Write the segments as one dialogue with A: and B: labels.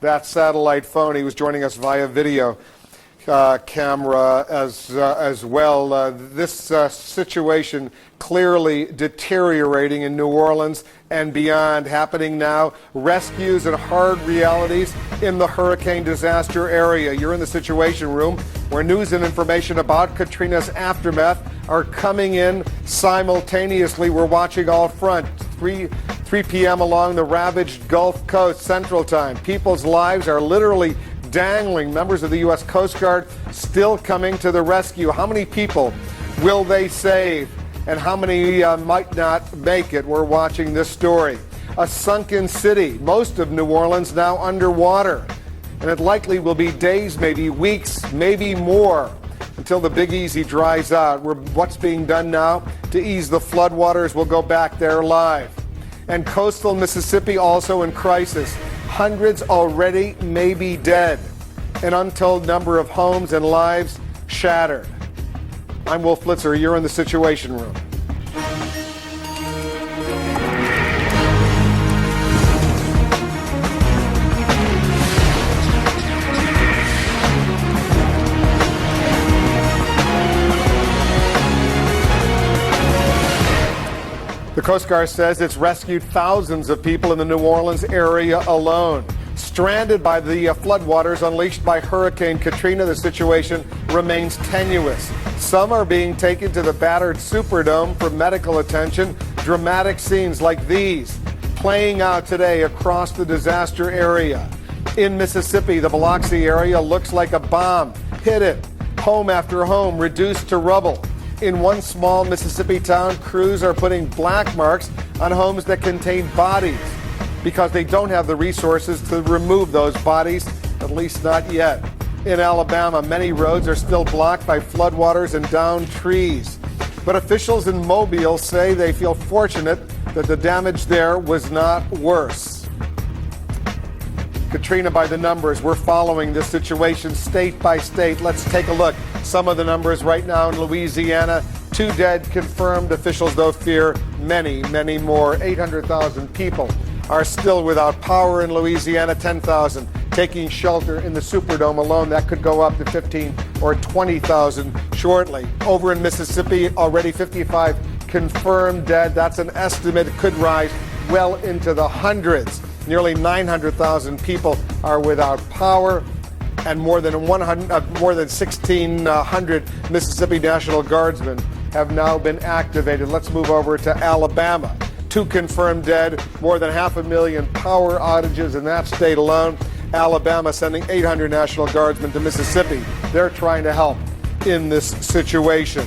A: that satellite phone. He was joining us via video camera as well. This situation clearly deteriorating in New Orleans and beyond, happening now. Rescues and hard realities in the hurricane disaster area. You're in the Situation Room, where news and information about Katrina's aftermath are coming in simultaneously. We're watching all front. 3 p.m. along the ravaged Gulf Coast, Central Time. People's lives are literally dangling. Members of the U.S. Coast Guard still coming to the rescue. How many people will they save? And how many might not make it? We're watching this story. A sunken city, most of New Orleans now underwater. And it likely will be days, maybe weeks, maybe more until the Big Easy dries out. What's being done now to ease the floodwaters? We'll go back there live. And coastal Mississippi also in crisis. Hundreds already may be dead. An untold number of homes and lives shattered. I'm Wolf Blitzer. You're in the Situation Room. The Coast Guard says it's rescued thousands of people in the New Orleans area alone. Stranded by the floodwaters unleashed by Hurricane Katrina, the situation remains tenuous. Some are being taken to the battered Superdome for medical attention. Dramatic scenes like these playing out today across the disaster area. In Mississippi, the Biloxi area looks like a bomb hit it. Home after home reduced to rubble. In one small Mississippi town, crews are putting black marks on homes that contain bodies because they don't have the resources to remove those bodies, at least not yet. In Alabama, many roads are still blocked by floodwaters and downed trees. But officials in Mobile say they feel fortunate that the damage there was not worse. Katrina by the numbers. We're following this situation state by state. Let's take a look. Some of the numbers right now in Louisiana. 2 dead confirmed. Officials, though, fear many, many more. 800,000 people are still without power in Louisiana. 10,000 taking shelter in the Superdome alone. That could go up to 15 or 20,000 shortly. Over in Mississippi, already 55 confirmed dead. That's an estimate. It could rise well into the hundreds. Nearly 900,000 people are without power, and more than 1,600 Mississippi National Guardsmen have now been activated. Let's move over to Alabama. 2 confirmed dead, more than 500,000 power outages in that state alone. Alabama sending 800 National Guardsmen to Mississippi. They're trying to help in this situation.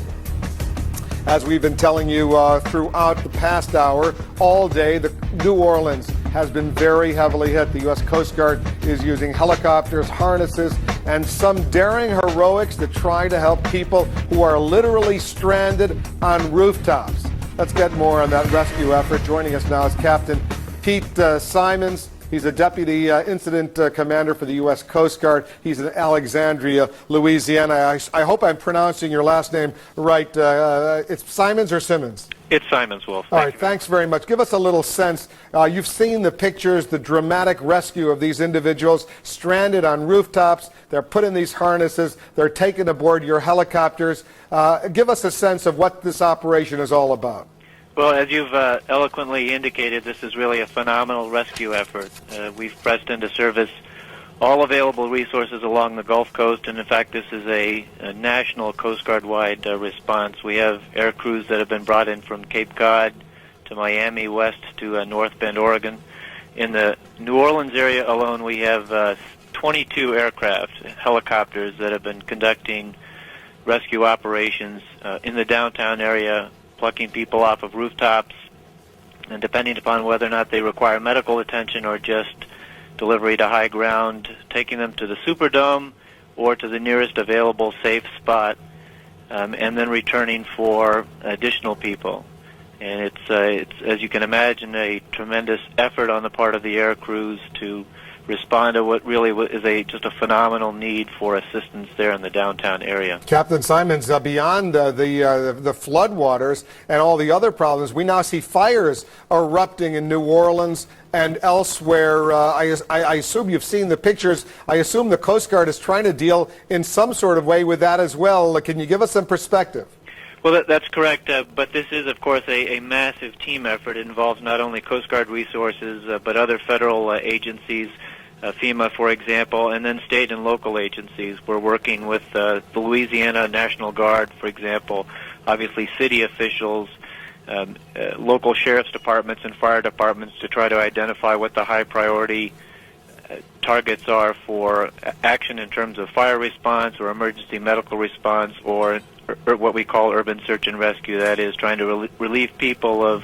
A: As we've been telling you throughout the past hour, all day, the New Orleans has been very heavily hit. The U.S. Coast Guard is using helicopters, harnesses, and some daring heroics to try to help people who are literally stranded on rooftops. Let's get more on that rescue effort. Joining us now is Captain Pete Simons. He's a deputy incident commander for the U.S. Coast Guard. He's in Alexandria, Louisiana. I hope I'm pronouncing your last name right. It's Simons or Simmons?
B: It's Simons, Wolf.
A: All right, thanks very much. Give us a little sense. You've seen the pictures, the dramatic rescue of these individuals stranded on rooftops. They're put in these harnesses. They're taken aboard your helicopters. Give us a sense of what this operation is all about.
B: Well, as you've eloquently indicated, this is really a phenomenal rescue effort. We've pressed into service all available resources along the Gulf Coast, and in fact this is a national Coast Guard-wide response. We have air crews that have been brought in from Cape Cod to Miami, west to North Bend, Oregon. In the New Orleans area alone, we have 22 aircraft, helicopters, that have been conducting rescue operations in the downtown area, plucking people off of rooftops, and depending upon whether or not they require medical attention or just delivery to high ground, taking them to the Superdome or to the nearest available safe spot, and then returning for additional people. And it's as you can imagine, a tremendous effort on the part of the air crews to respond to what really is just a phenomenal need for assistance there in the downtown area.
A: Captain Simons, beyond the floodwaters and all the other problems, we now see fires erupting in New Orleans and elsewhere. I assume you've seen the pictures. I assume the Coast Guard is trying to deal in some sort of way with that as well. Can you give us some perspective?
B: Well, that's correct, but this is, of course, a massive team effort. It involves not only Coast Guard resources, but other federal agencies, FEMA, for example, and then state and local agencies. We're working with the Louisiana National Guard, for example, obviously city officials, local sheriff's departments and fire departments to try to identify what the high priority targets are for action in terms of fire response or emergency medical response, or what we call urban search and rescue. That is, trying to relieve people of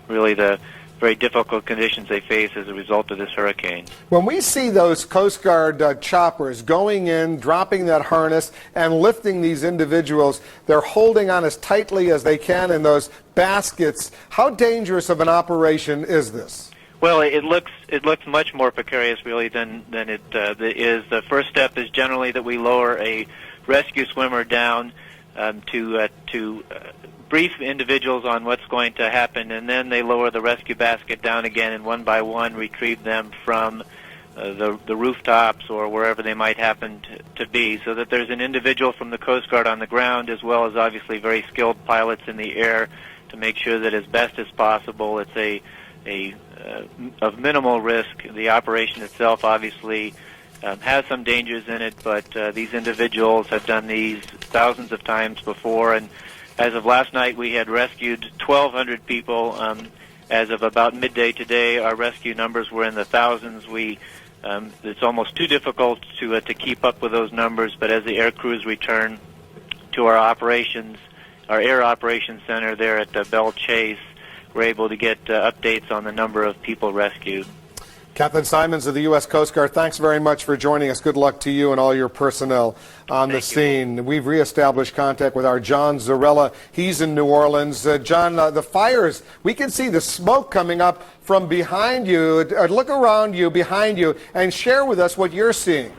B: really the very difficult conditions they face as a result of this hurricane.
A: When we see those Coast Guard choppers going in, dropping that harness, and lifting these individuals, they're holding on as tightly as they can in those baskets. How dangerous of an operation is this?
B: Well, it looks much more precarious, really, than it is. The first step is generally that we lower a rescue swimmer down to brief individuals on what's going to happen, and then they lower the rescue basket down again and one by one retrieve them from the rooftops or wherever they might happen to be, so that there's an individual from the Coast Guard on the ground, as well as obviously very skilled pilots in the air, to make sure that as best as possible it's of minimal risk. The operation itself obviously has some dangers in it, but these individuals have done these thousands of times before, and as of last night we had rescued 1,200 people. As of about midday today, our rescue numbers were in the thousands. It's almost too difficult to keep up with those numbers, but as the air crews return to our air operations center there at Belle Chase, we're able to get updates on the number of people rescued.
A: Captain Simons of the U.S. Coast Guard, thanks very much for joining us. Good luck to you and all your personnel on the scene. We've reestablished contact with our John Zarella. He's in New Orleans. John, the fires, we can see the smoke coming up from behind you. Look around you, behind you, and share with us what you're seeing.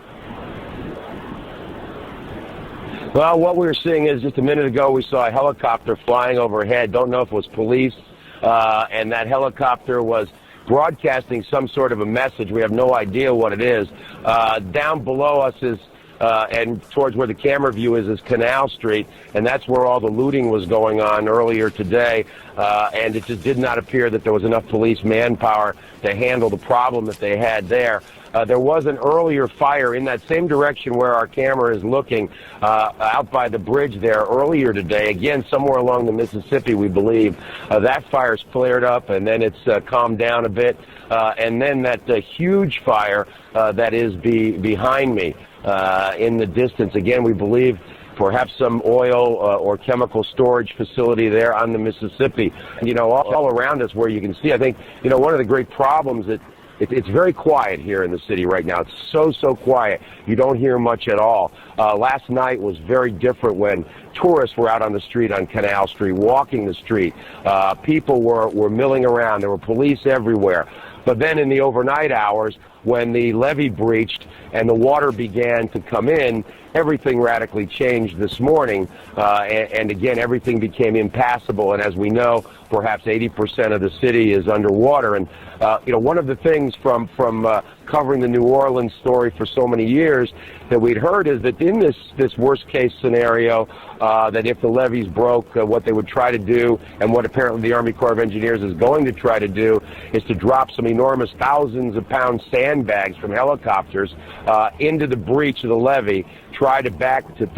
C: Well, what we were seeing is just a minute ago we saw a helicopter flying overhead. Don't know if it was police, and that helicopter was broadcasting some sort of a message. We have no idea what it is. Down below us is, and towards where the camera view is Canal Street, and that's where all the looting was going on earlier today, and it just did not appear that there was enough police manpower to handle the problem that they had there. There was an earlier fire in that same direction where our camera is looking, out by the bridge there earlier today, again somewhere along the Mississippi, we believe. That fire's flared up, and then it's calmed down a bit, and then that huge fire that is behind me in the distance, again we believe perhaps some oil or chemical storage facility there on the Mississippi. You know, all around us where you can see, I think, you know, one of the great problems that it's very quiet here in the city right now. It's so quiet. You don't hear much at all. Last night was very different when tourists were out on the street on Canal Street, walking the street. People were milling around. There were police everywhere. But then in the overnight hours, when the levee breached and the water began to come in, everything radically changed this morning, and again, everything became impassable. And as we know, perhaps 80% of the city is underwater. And you know, one of the things from covering the New Orleans story for so many years that we'd heard is that in this worst case scenario, that if the levees broke, what they would try to do, and what apparently the Army Corps of Engineers is going to try to do, is to drop some enormous thousands of pound sandbags from helicopters into the breach of the levee, try to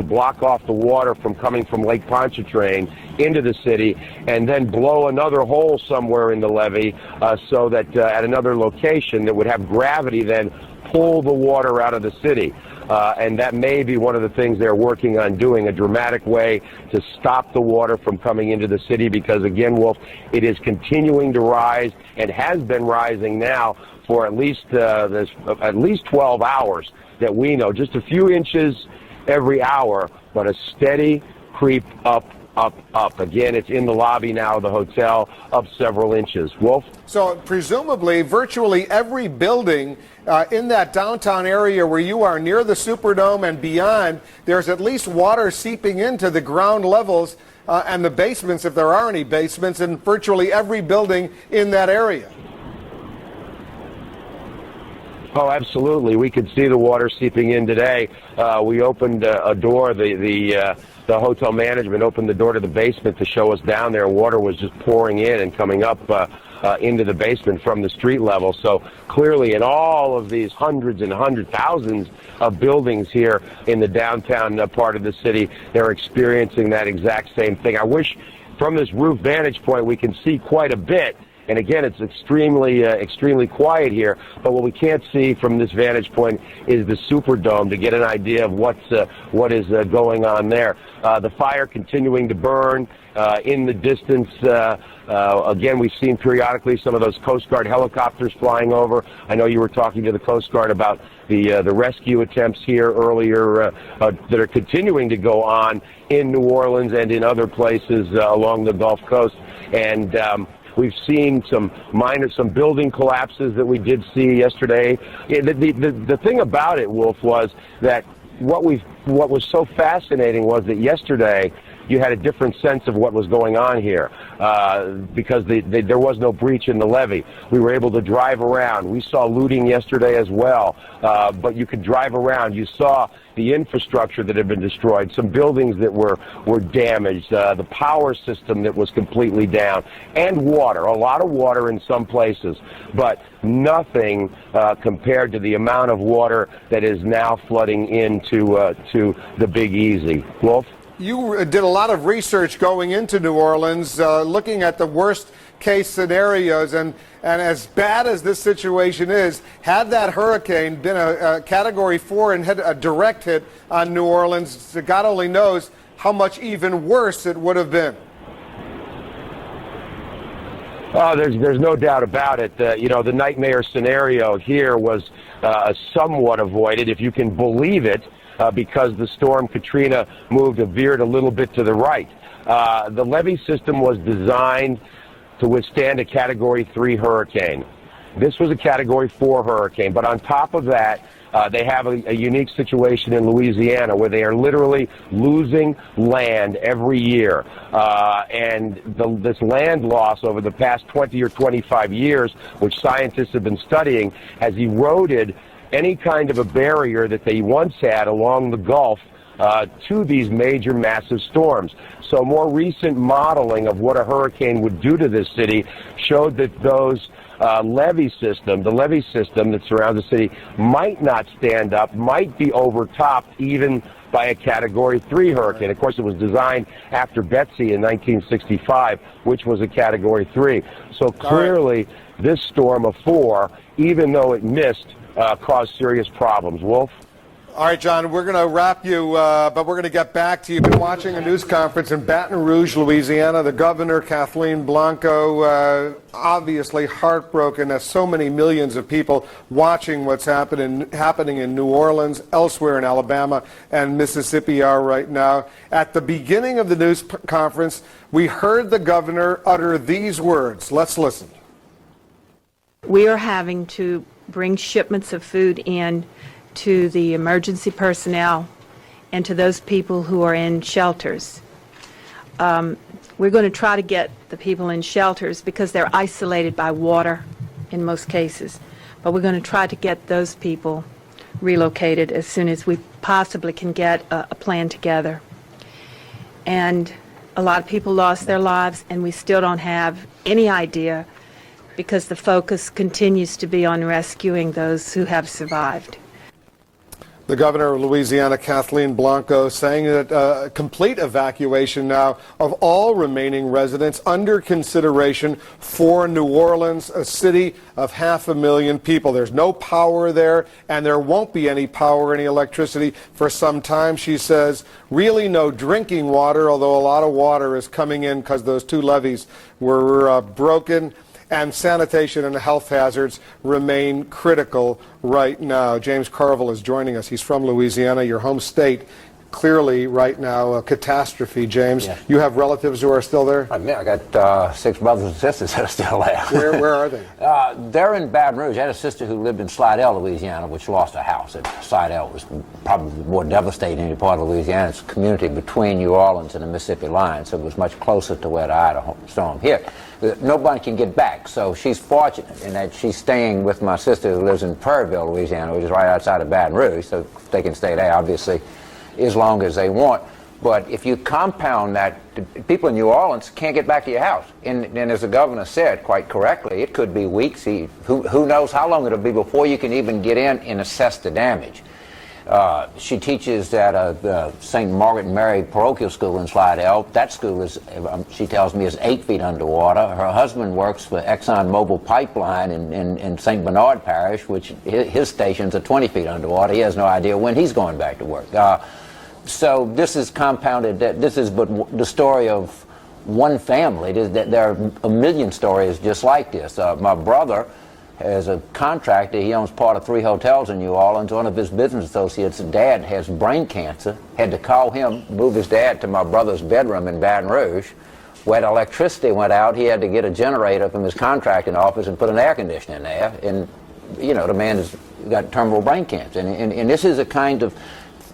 C: block off the water from coming from Lake Pontchartrain into the city, and then blow another hole somewhere in the levee so that at another location that would have gravity then pull the water out of the city. And that may be one of the things they're working on doing, a dramatic way to stop the water from coming into the city, because again, Wolf, it is continuing to rise and has been rising now for at least 12 hours that we know. Just a few inches every hour, but a steady creep up up. Again, it's in the lobby now of the hotel, up several inches. Wolf?
A: So presumably, virtually every building in that downtown area where you are near the Superdome and beyond, there's at least water seeping into the ground levels and the basements, if there are any basements, in virtually every building in that area.
C: Oh, absolutely. We could see the water seeping in today. We opened a door. The hotel management opened the door to the basement to show us down there. Water was just pouring in and coming up into the basement from the street level. So clearly in all of these hundreds and thousands of buildings here in the downtown part of the city, they're experiencing that exact same thing. I wish from this roof vantage point we can see quite a bit. And again, it's extremely quiet here. But what we can't see from this vantage point is the Superdome to get an idea of what is going on there. The fire continuing to burn in the distance. Again, we've seen periodically some of those Coast Guard helicopters flying over. I know you were talking to the Coast Guard about the rescue attempts here earlier that are continuing to go on in New Orleans and in other places along the Gulf Coast. And we've seen some building collapses that we did see yesterday. The thing about it, Wolf, was that what was so fascinating was that yesterday you had a different sense of what was going on here because there was no breach in the levee. We were able to drive around. We saw looting yesterday as well, but you could drive around. You saw the infrastructure that had been destroyed, some buildings that were damaged, the power system that was completely down, and water, a lot of water in some places, but nothing compared to the amount of water that is now flooding into to the Big Easy. Wolf?
A: You did a lot of research going into New Orleans, looking at the worst case scenarios, and as bad as this situation is, had that hurricane been a Category 4 and had a direct hit on New Orleans, God only knows how much even worse it would have been.
C: Oh, there's no doubt about it. The nightmare scenario here was somewhat avoided, if you can believe it, because the storm Katrina veered a little bit to the right. The levee system was designed to withstand a Category 3 hurricane. This was a Category 4 hurricane, but on top of that, they have a unique situation in Louisiana where they are literally losing land every year. And this land loss over the past 20 or 25 years, which scientists have been studying, has eroded any kind of a barrier that they once had along the Gulf to these major massive storms. So more recent modeling of what a hurricane would do to this city showed that those the levee system that surrounds the city might not stand up, might be overtopped even by a Category 3 hurricane. Of course, it was designed after Betsy in 1965, which was a Category 3. So clearly, this storm of 4, even though it missed, caused serious problems. Wolf?
A: All right, John, we're going to wrap you, but we're going to get back to you. You've been watching a news conference in Baton Rouge, Louisiana. The governor, Kathleen Blanco, obviously heartbroken as so many millions of people watching what's happening in New Orleans, elsewhere in Alabama and Mississippi are right now. At the beginning of the news conference, we heard the governor utter these words. Let's listen.
D: We are having to bring shipments of food in to the emergency personnel and to those people who are in shelters. We're going to try to get the people in shelters because they're isolated by water in most cases. But we're going to try to get those people relocated as soon as we possibly can get a plan together. And a lot of people lost their lives, and we still don't have any idea because the focus continues to be on rescuing those who have survived.
A: The governor of Louisiana, Kathleen Blanco, saying that a complete evacuation now of all remaining residents under consideration for New Orleans, a city of 500,000 people. There's no power there, and there won't be any power, any electricity for some time, she says. Really no drinking water, although a lot of water is coming in because those two levees were broken. And sanitation and health hazards remain critical right now. James Carville is joining us. He's from Louisiana, your home state. clearly right now a catastrophe. James,
E: Yeah.
A: you have relatives who are still there?
E: I got 6 brothers and sisters that are still there.
A: Where are they?
E: They're in Baton Rouge. I had a sister who lived in Slidell, Louisiana, which lost a house. And Slidell was probably more devastating than any part of Louisiana. It's a community between New Orleans and the Mississippi line, so it was much closer to where the Idaho storm hit. Nobody can get back, so she's fortunate in that she's staying with my sister who lives in Prairieville, Louisiana, which is right outside of Baton Rouge, so they can stay there, obviously, as long as they want. But if you compound that, people in New Orleans can't get back to your house. And as the governor said quite correctly, it could be weeks. Who knows how long it'll be before you can even get in and assess the damage. She teaches at the St. Margaret and Mary parochial school in Slidell. That school is, she tells me, is 8 feet underwater. Her husband works for Exxon Mobil Pipeline in St. Bernard Parish, which his stations are 20 feet underwater. He has no idea when he's going back to work. So this is compounded. This is but the story of one family. There are a million stories just like this. My brother, as a contractor, he owns part of 3 hotels in New Orleans. One of his business associates' dad has brain cancer. Had to call him, move his dad to my brother's bedroom in Baton Rouge. When electricity went out, he had to get a generator from his contracting office and put an air conditioner in there. And, you know, the man has got terminal brain cancer. And this is a kind of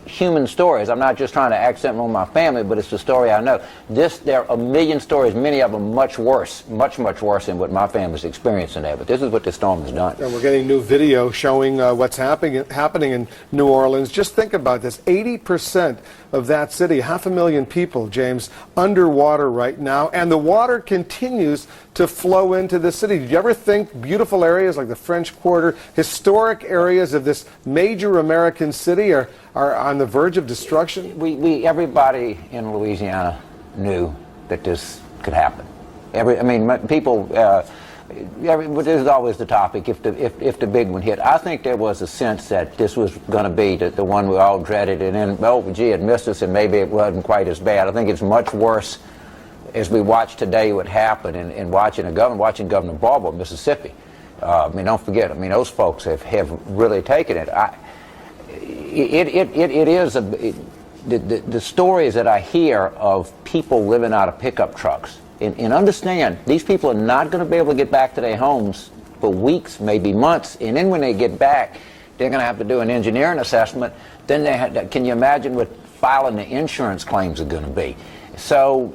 E: human stories. I'm not just trying to accent on my family, but it's the story I know. There are a million stories, many of them much worse, much worse than what my family's experiencing there. But this is what this storm has done.
A: And we're getting new video showing what's happening in New Orleans. Just think about this. 80% of that city, 500,000 people, James, underwater right now. And the water continues to flow into the city. Did you ever think beautiful areas like the French Quarter, historic areas of this major American city are on the verge of destruction?
E: Everybody in Louisiana knew that this could happen. People. This is always the topic. If the big one hit, I think there was a sense that this was going to be the one we all dreaded, and then, oh, gee, it missed us, and maybe it wasn't quite as bad. I think it's much worse as we watch today what happened, and watching Governor Barbour of Mississippi. Don't forget. Those folks have really taken it. The stories that I hear of people living out of pickup trucks, and understand, these people are not going to be able to get back to their homes for weeks, maybe months, and then when they get back, they're going to have to do an engineering assessment. Then can you imagine what filing the insurance claims are going to be? So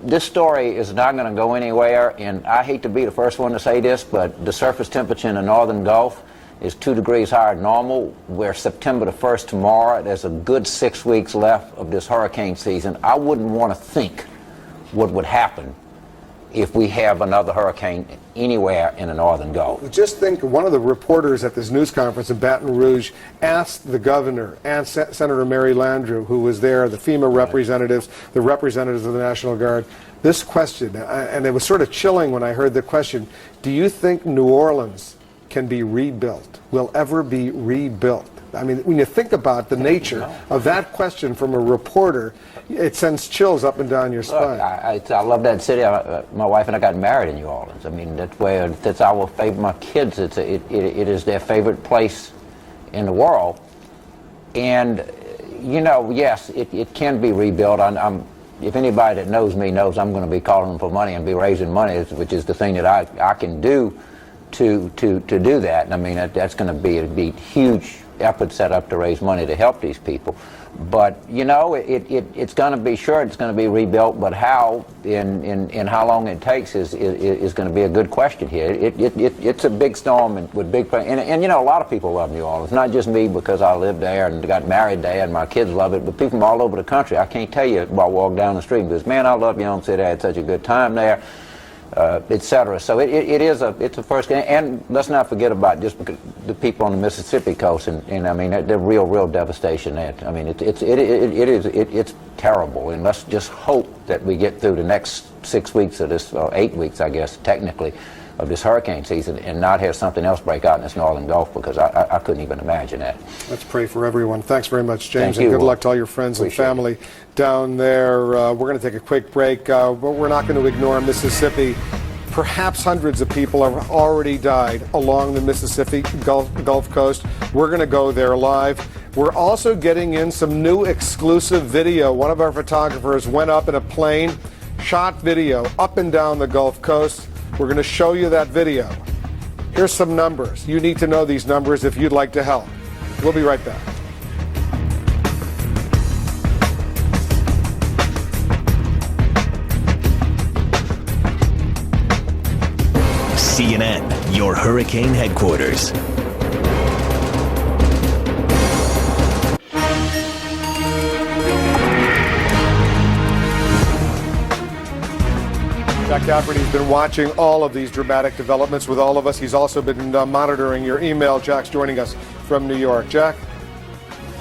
E: this story is not going to go anywhere, and I hate to be the first one to say this, but the surface temperature in the northern Gulf is 2 degrees higher than normal. We're September the 1st tomorrow. There's a good 6 weeks left of this hurricane season. I wouldn't want to think what would happen if we have another hurricane anywhere in the northern Gulf.
A: Just think, one of the reporters at this news conference in Baton Rouge asked the governor and Senator Mary Landrieu, who was there, the FEMA representatives, the representatives of the National Guard, this question, and it was sort of chilling when I heard the question: do you think New Orleans can be rebuilt, will ever be rebuilt? When you think about the nature of that question from a reporter, it sends chills up and down your spine.
E: Look, I love that city. My wife and I got married in New Orleans. That's our favorite. My kids, it is their favorite place in the world. And yes, it can be rebuilt. If anybody that knows me knows I'm going to be calling them for money and be raising money, which is the thing that I can do to do that. That's going to be a huge effort set up to raise money to help these people. But it's going to be it's going to be rebuilt. But how and how long it takes is going to be a good question here. It's a big storm and with big and a lot of people love New Orleans. Not just me because I lived there and got married there and my kids love it, but people from all over the country. I can't tell you while I walk down the street because, man, I love your own city. I had such a good time there. Etc. So it's a first game, and let's not forget about just because the people on the Mississippi coast, and they're real devastation there. It's terrible, and let's just hope that we get through the next 6 weeks of this, or 8 weeks, I guess, technically, of this hurricane season, and not have something else break out in this northern Gulf, because I couldn't even imagine that.
A: Let's pray for everyone. Thanks very much, James,
E: Thank you.
A: and good luck to all your friends and family down there. We're going to take a quick break, but we're not going to ignore Mississippi. Perhaps hundreds of people have already died along the Mississippi Gulf Coast. We're going to go there live. We're also getting in some new exclusive video. One of our photographers went up in a plane, shot video up and down the Gulf Coast. We're going to show you that video. Here's some numbers. You need to know these numbers if you'd like to help. We'll be right back.
F: CNN, your hurricane headquarters.
A: Jack Cafferty's been watching all of these dramatic developments with all of us. He's also been monitoring your email. Jack's joining us from New York. Jack?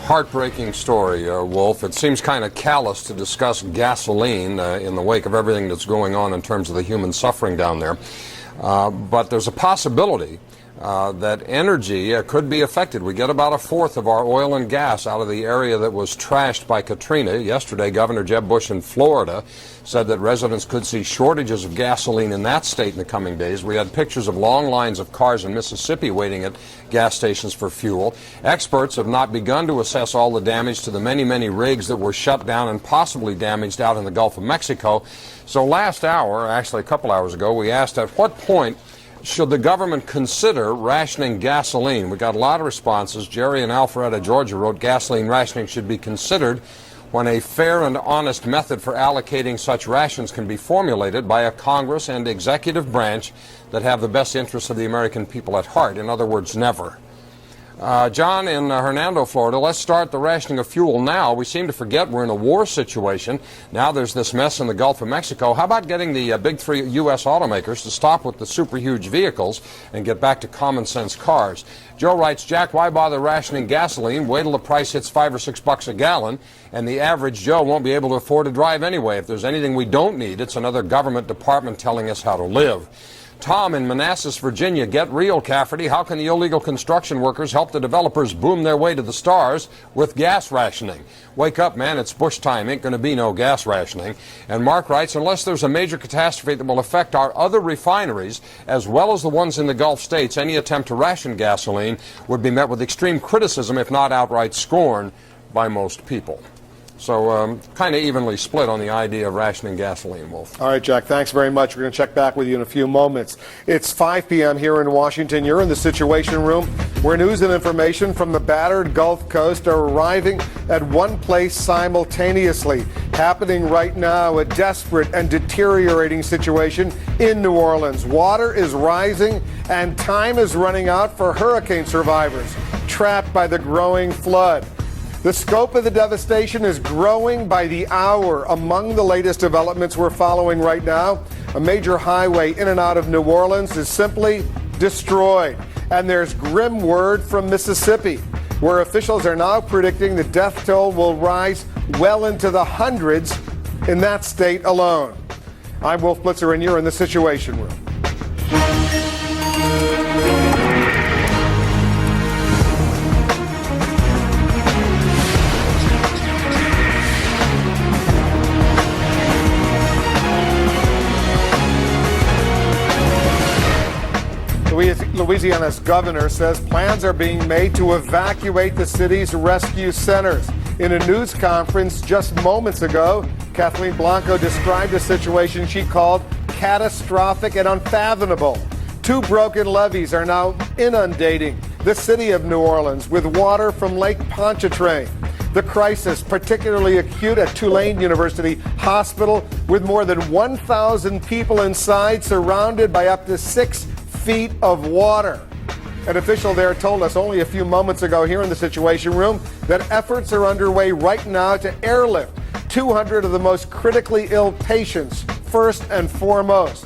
G: Heartbreaking story, Wolf. It seems kind of callous to discuss gasoline in the wake of everything that's going on in terms of the human suffering down there. But there's a possibility that energy could be affected. We get about a fourth of our oil and gas out of the area that was trashed by Katrina. Yesterday, Governor Jeb Bush in Florida said that residents could see shortages of gasoline in that state in the coming days. We had pictures of long lines of cars in Mississippi waiting at gas stations for fuel. Experts have not begun to assess all the damage to the many, many rigs that were shut down and possibly damaged out in the Gulf of Mexico. So last hour, actually a couple hours ago, we asked at what point should the government consider rationing gasoline? We got a lot of responses. Jerry in Alpharetta, Georgia wrote gasoline rationing should be considered when a fair and honest method for allocating such rations can be formulated by a Congress and executive branch that have the best interests of the American people at heart. In other words, never. John in Hernando, Florida, let's start the rationing of fuel now. We seem to forget we're in a war situation. Now there's this mess in the Gulf of Mexico. How about getting the big three U.S. automakers to stop with the super huge vehicles and get back to common sense cars? Joe writes, Jack, why bother rationing gasoline? Wait till the price hits $5 or $6 a gallon, and the average Joe won't be able to afford to drive anyway. If there's anything we don't need, it's another government department telling us how to live. Tom in Manassas, Virginia, get real, Cafferty. How can the illegal construction workers help the developers boom their way to the stars with gas rationing? Wake up, man, it's Bush time. Ain't going to be no gas rationing. And Mark writes, unless there's a major catastrophe that will affect our other refineries, as well as the ones in the Gulf states, any attempt to ration gasoline would be met with extreme criticism, if not outright scorn, by most people. So kind of evenly split on the idea of rationing gasoline, Wolf.
A: All right, Jack, thanks very much. We're going to check back with you in a few moments. It's 5 p.m. here in Washington. You're in the Situation Room, where news and information from the battered Gulf Coast are arriving at one place simultaneously. Happening right now, a desperate and deteriorating situation in New Orleans. Water is rising and time is running out for hurricane survivors trapped by the growing flood. The scope of the devastation is growing by the hour. Among the latest developments we're following right now, a major highway in and out of New Orleans is simply destroyed. And there's grim word from Mississippi, where officials are now predicting the death toll will rise well into the hundreds in that state alone. I'm Wolf Blitzer, and you're in the Situation Room. Louisiana's governor says plans are being made to evacuate the city's rescue centers. In a news conference just moments ago, Kathleen Blanco described a situation she called catastrophic and unfathomable. 2 broken levees are now inundating the city of New Orleans with water from Lake Pontchartrain. The crisis, particularly acute at Tulane University Hospital, with more than 1,000 people inside, surrounded by up to 6 feet of water. An official there told us only a few moments ago here in the Situation Room that efforts are underway right now to airlift 200 of the most critically ill patients first and foremost.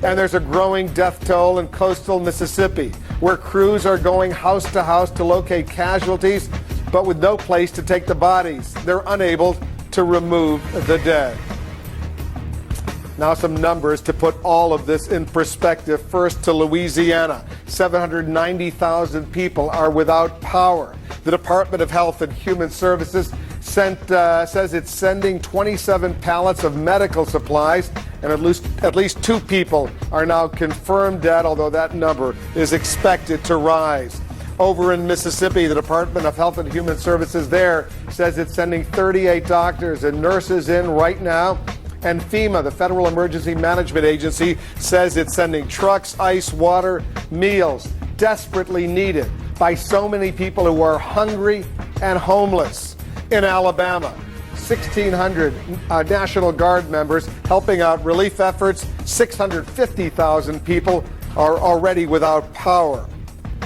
A: And there's a growing death toll in coastal Mississippi, where crews are going house to house to locate casualties, but with no place to take the bodies. They're unable to remove the dead. Now some numbers to put all of this in perspective. First to Louisiana. 790,000 people are without power. The Department of Health and Human Services says it's sending 27 pallets of medical supplies, and at least 2 people are now confirmed dead, although that number is expected to rise. Over in Mississippi, the Department of Health and Human Services there says it's sending 38 doctors and nurses in right now. And FEMA, the Federal Emergency Management Agency, says it's sending trucks, ice, water, meals, desperately needed by so many people who are hungry and homeless. In Alabama, 1,600 National Guard members helping out relief efforts. 650,000 people are already without power.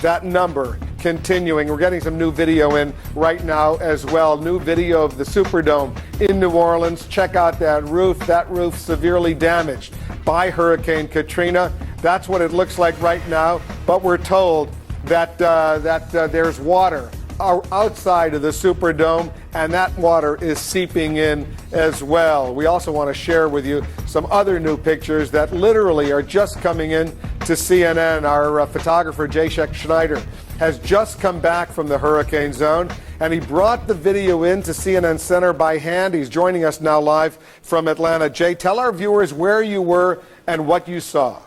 A: That number continuing. We're getting some new video in right now as well. New video of the Superdome in New Orleans. Check out that roof. That roof severely damaged by Hurricane Katrina. That's what it looks like right now. But we're told that there's water outside of the Superdome, and that water is seeping in as well. We also want to share with you some other new pictures that literally are just coming in to CNN. Our photographer, Jashek Schneider, has just come back from the hurricane zone, and he brought the video in to CNN Center by hand. He's joining us now live from Atlanta. Jay, tell our viewers where you were and what you saw.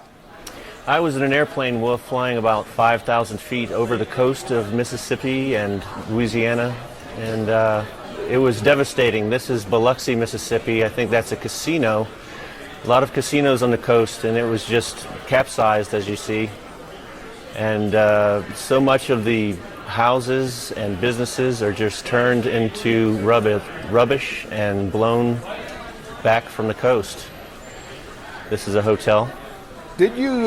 H: I was in an airplane, Wolf, flying about 5,000 feet over the coast of Mississippi and Louisiana, and it was devastating. This is Biloxi, Mississippi. I think that's a casino. A lot of casinos on the coast, and it was just capsized, as you see. And so much of the houses and businesses are just turned into rubbish and blown back from the coast. This is a hotel.
A: Did you,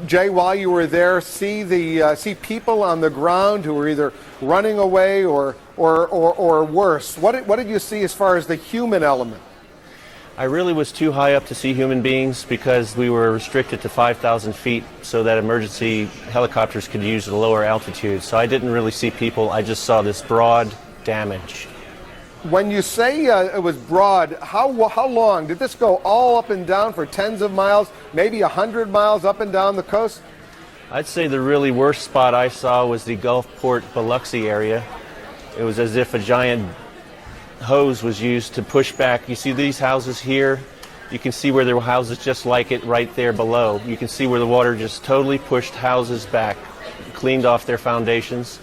A: Jay, while you were there, see people on the ground who were either running away or worse? What did you see as far as the human element?
H: I really was too high up to see human beings because we were restricted to 5,000 feet so that emergency helicopters could use the lower altitude. So I didn't really see people. I just saw this broad damage.
A: When you say it was broad, how long? Did this go all up and down for tens of miles, maybe 100 miles up and down the coast?
H: I'd say the really worst spot I saw was the Gulfport, Biloxi area. It was as if a giant hose was used to push back. You see these houses here? You can see where there were houses just like it right there below. You can see where the water just totally pushed houses back, cleaned off their foundations.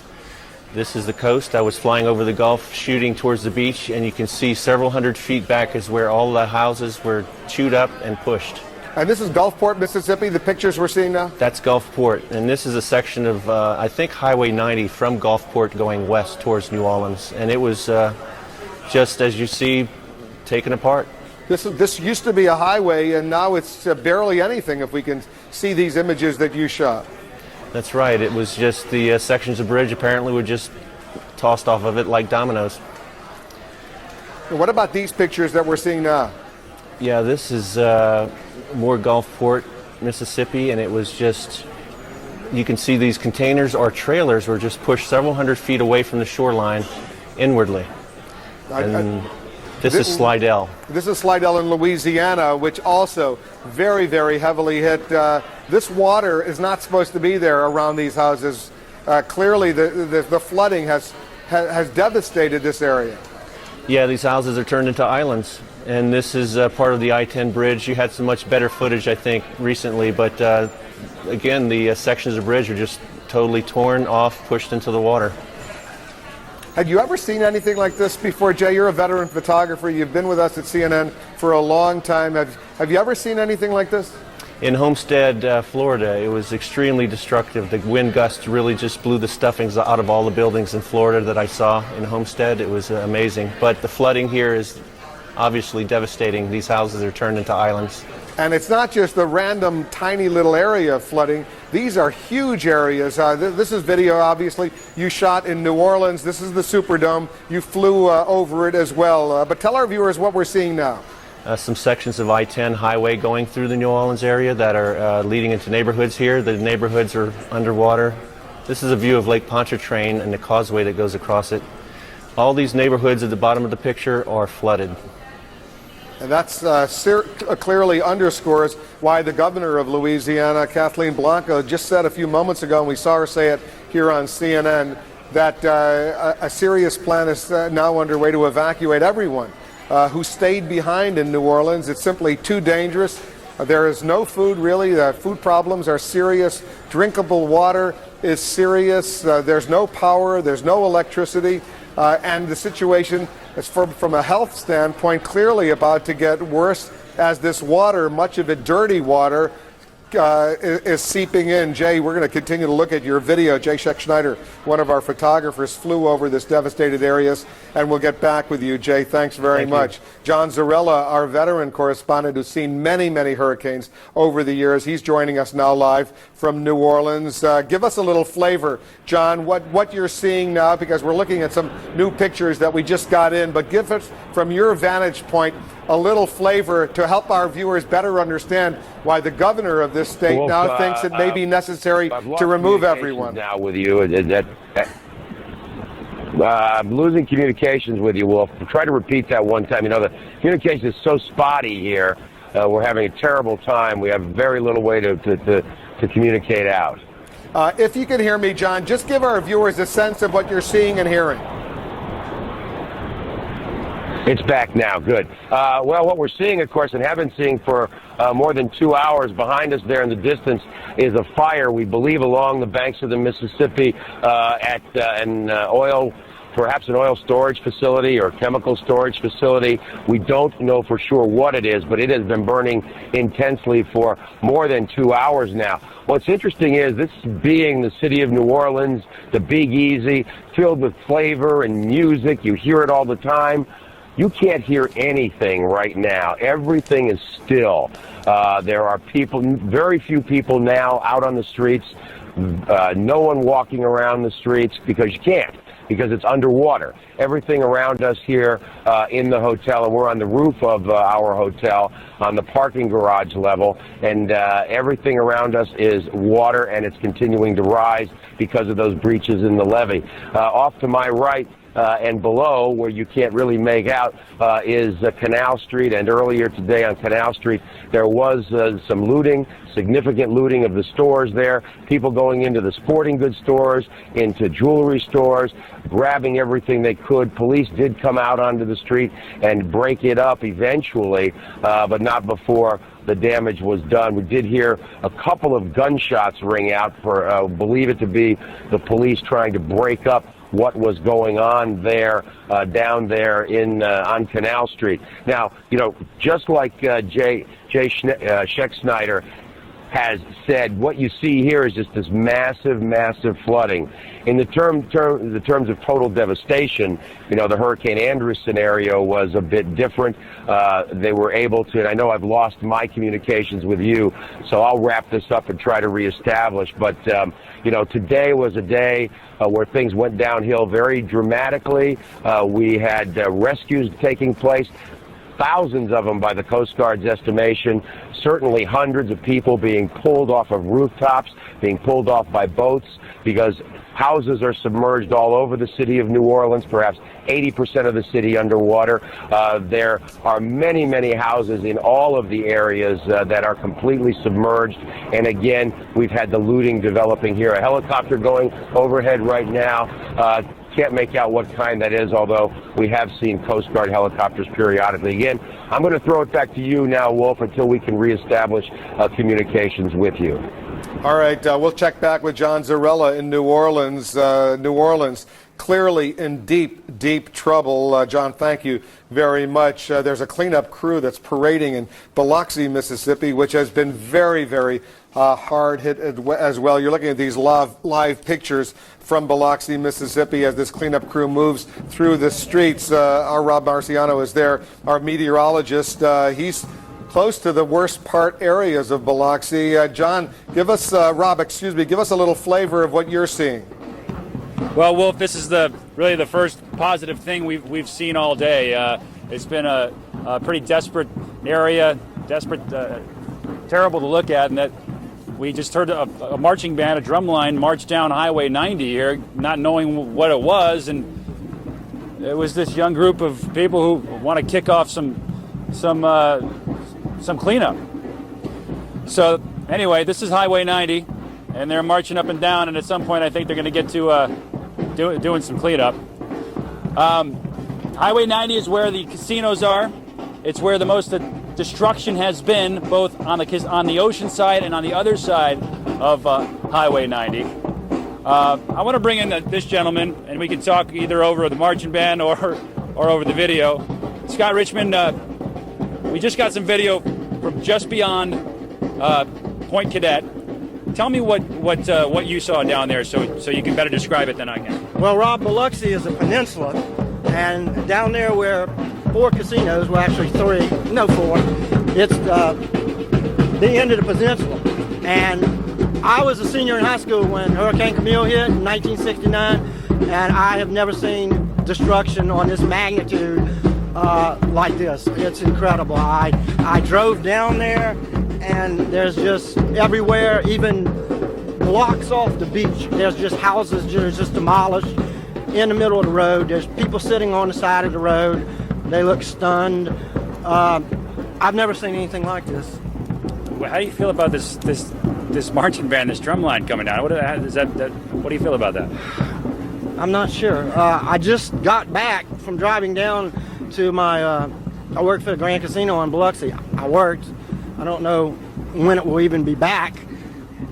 H: This is the coast. I was flying over the Gulf, shooting towards the beach, and you can see several hundred feet back is where all the houses were chewed up and pushed.
A: And this is Gulfport, Mississippi, the pictures we're seeing now?
H: That's Gulfport, and this is a section of, I think, Highway 90 from Gulfport going west towards New Orleans. And it was just, as you see, taken apart.
A: This used to be a highway, and now it's barely anything if we can see these images that you shot.
H: That's right. It was just the sections of bridge apparently were just tossed off of it like dominoes.
A: And what about these pictures that we're seeing now?
H: Yeah, this is more Gulfport, Mississippi, and it was just, you can see these containers or trailers were just pushed several hundred feet away from the shoreline inwardly. And this is Slidell. This
A: is Slidell in Louisiana, which also very, very heavily hit. This water is not supposed to be there around these houses. Clearly, the flooding has devastated this area.
H: Yeah, these houses are turned into islands, and this is part of the I-10 bridge. You had some much better footage, I think, recently, but again, the sections of bridge are just totally torn off, pushed into the water.
A: Had you ever seen anything like this before, Jay? You're a veteran photographer. You've been with us at CNN for a long time. Have you ever seen anything like this?
H: In Homestead, Florida, it was extremely destructive. The wind gusts really just blew the stuffings out of all the buildings in Florida that I saw in Homestead. It was amazing. But the flooding here is obviously devastating. These houses are turned into islands.
A: And it's not just the random tiny little area of flooding. These are huge areas. This is video, obviously, you shot in New Orleans. This is the Superdome. You flew over it as well. But tell our viewers what we're seeing now.
H: Some sections of I-10 highway going through the New Orleans area that are leading into neighborhoods here. The neighborhoods are underwater. This is a view of Lake Pontchartrain and the causeway that goes across it. All these neighborhoods at the bottom of the picture are flooded.
A: And that's clearly underscores why the governor of Louisiana, Kathleen Blanco, just said a few moments ago, and we saw her say it here on CNN, that a serious plan is now underway to evacuate everyone who stayed behind in New Orleans. It's simply too dangerous. There is no food, really. Food problems are serious. Drinkable water is serious. There's no power. There's no electricity. And the situation is, from a health standpoint, clearly about to get worse as this water, much of it dirty water, is seeping in. Jay, we're going to continue to look at your video. Jay Scheck-Schneider, one of our photographers, flew over this devastated areas, and we'll get back with you. Jay, thanks very much. John Zarella, our veteran correspondent who's seen many, many hurricanes over the years, he's joining us now live from New Orleans. Give us a little flavor, John, what you're seeing now, because we're looking at some new pictures that we just got in, but give us, from your vantage point, a little flavor to help our viewers better understand why the governor of this state now thinks it may be necessary to remove everyone.
C: Now with you, I'm losing communications with you, Wolf. Try to repeat that one time. You know, the communication is so spotty here. We're having a terrible time. We have very little way to communicate out.
A: If you can hear me, John, just give our viewers a sense of what you're seeing and hearing.
C: It's back now. Good. Well, what we're seeing, of course, and have been seeing for more than 2 hours behind us there in the distance, is a fire, we believe, along the banks of the Mississippi at perhaps an oil storage facility or chemical storage facility. We don't know for sure what it is, but it has been burning intensely for more than 2 hours now. What's interesting is this being the city of New Orleans, the Big Easy, filled with flavor and music. You hear it all the time. You can't hear anything right now. Everything is still. There are people, very few people now out on the streets. No one walking around the streets because you can't, because it's underwater. Everything around us here in the hotel, and we're on the roof of our hotel on the parking garage level, and everything around us is water, and it's continuing to rise because of those breaches in the levee. Off to my right, and below, where you can't really make out, is Canal Street. And earlier today on Canal Street, there was some looting, significant looting of the stores there. People going into the sporting goods stores, into jewelry stores, grabbing everything they could. Police did come out onto the street and break it up eventually, but not before the damage was done. We did hear a couple of gunshots ring out for, believe it to be the police trying to break up what was going on there, down there on Canal Street. Now, you know, just like Jay Scheck-Schneider has said, what you see here is just this massive, massive flooding. In the terms of total devastation, you know, the Hurricane Andrew scenario was a bit different. They were able to, and I know I've lost my communications with you, so I'll wrap this up and try to reestablish. But, you know, today was a day where things went downhill very dramatically. We had rescues taking place. Thousands of them by the Coast Guard's estimation, certainly hundreds of people being pulled off of rooftops, being pulled off by boats, because houses are submerged all over the city of New Orleans, perhaps 80% of the city underwater. There are many, many houses in all of the areas that are completely submerged. And again, we've had the looting developing here. A helicopter going overhead right now. Can't make out what kind that is, although we have seen Coast Guard helicopters periodically. Again, I'm going to throw it back to you now, Wolf, until we can reestablish communications with you.
A: All right, we'll check back with John Zarella in New Orleans. New Orleans clearly in deep, deep trouble. John, thank you very much. There's a cleanup crew that's parading in Biloxi, Mississippi, which has been very, very hard hit as well. You're looking at these live pictures from Biloxi, Mississippi, as this cleanup crew moves through the streets. Our Rob Marciano is there, our meteorologist. He's close to the worst part areas of Biloxi. John, give us, give us a little flavor of what you're seeing.
I: Well, Wolf, this is really the first positive thing we've seen all day. It's been a pretty desperate area, terrible to look at, and that we just heard a marching band, a drum line, march down Highway 90 here, not knowing what it was, and it was this young group of people who want to kick off some cleanup. So anyway, this is Highway 90, and they're marching up and down, and at some point I think they're going to get to doing some cleanup. Highway 90 is where the casinos are. It's where the most destruction has been, both on the ocean side and on the other side of Highway 90. I want to bring in this gentleman, and we can talk either over the marching band or over the video. Scott Richmond, we just got some video from just beyond Point Cadet. Tell me what you saw down there, so you can better describe it than I can.
J: Well, Rob, Biloxi is a peninsula, and down there where 4 casinos, well actually 3, no 4, it's the end of the peninsula. And I was a senior in high school when Hurricane Camille hit in 1969, and I have never seen destruction on this magnitude like this. It's incredible. I drove down there, and there's just everywhere, even blocks off the beach, there's just houses that are just demolished in the middle of the road. There's people sitting on the side of the road. They look stunned. I've never seen anything like this.
I: Well, how do you feel about this marching band, this drum line coming down? What do you feel about that?
J: I'm not sure. I just got back from driving down to my, I worked for the Grand Casino in Biloxi. I worked. I don't know when it will even be back.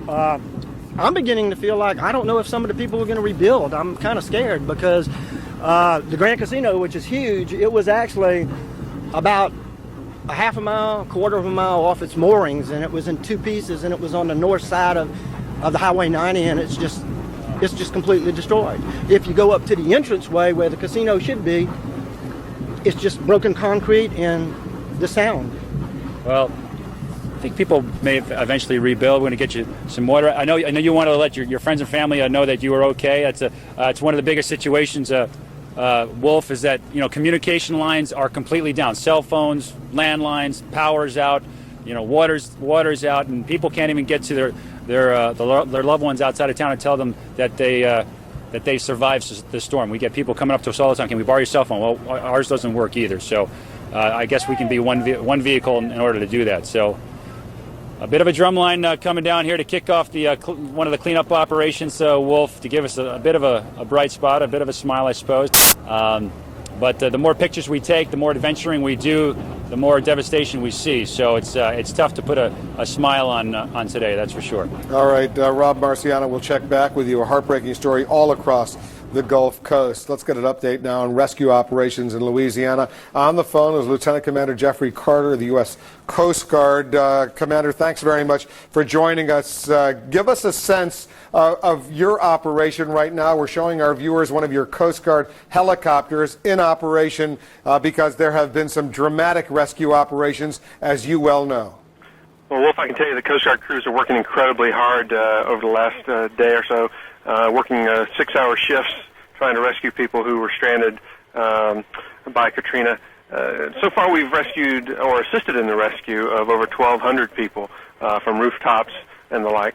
J: I'm beginning to feel like I don't know if some of the people are going to rebuild. I'm kind of scared because the Grand Casino, which is huge, it was actually about a half a mile, quarter of a mile off its moorings, and it was in 2 pieces, and it was on the north side of the Highway 90, and it's just completely destroyed. If you go up to the entranceway where the casino should be, it's just broken concrete and the sound.
I: Well, I think people may eventually rebuild. We're going to get you some water. I know you want to let your friends and family know that you are okay. It's one of the biggest situations, Wolf, is that communication lines are completely down. Cell phones, landlines, power's out, water's out, and people can't even get to their loved ones outside of town and tell them that they survived the storm. We get people coming up to us all the time. Can we borrow your cell phone? Well, ours doesn't work either. So I guess we can be one vehicle in order to do that. So a bit of a drum line coming down here to kick off the one of the cleanup operations, Wolf, to give us a bit of a bright spot, a bit of a smile, I suppose. But the more pictures we take, the more adventuring we do, the more devastation we see. So it's tough to put a smile on today, that's for sure.
A: All right, Rob Marciano, we'll check back with you. A heartbreaking story all across the Gulf Coast. Let's get an update now on rescue operations in Louisiana. On the phone is Lieutenant Commander Jeffrey Carter, the U.S. Coast Guard. Commander, thanks very much for joining us. Give us a sense of your operation right now. We're showing our viewers one of your Coast Guard helicopters in operation because there have been some dramatic rescue operations, as you well know.
K: Well, Wolf, I can tell you the Coast Guard crews are working incredibly hard over the last day or so, working 6-hour shifts trying to rescue people who were stranded by Katrina. So far we've rescued or assisted in the rescue of over 1,200 people from rooftops and the like.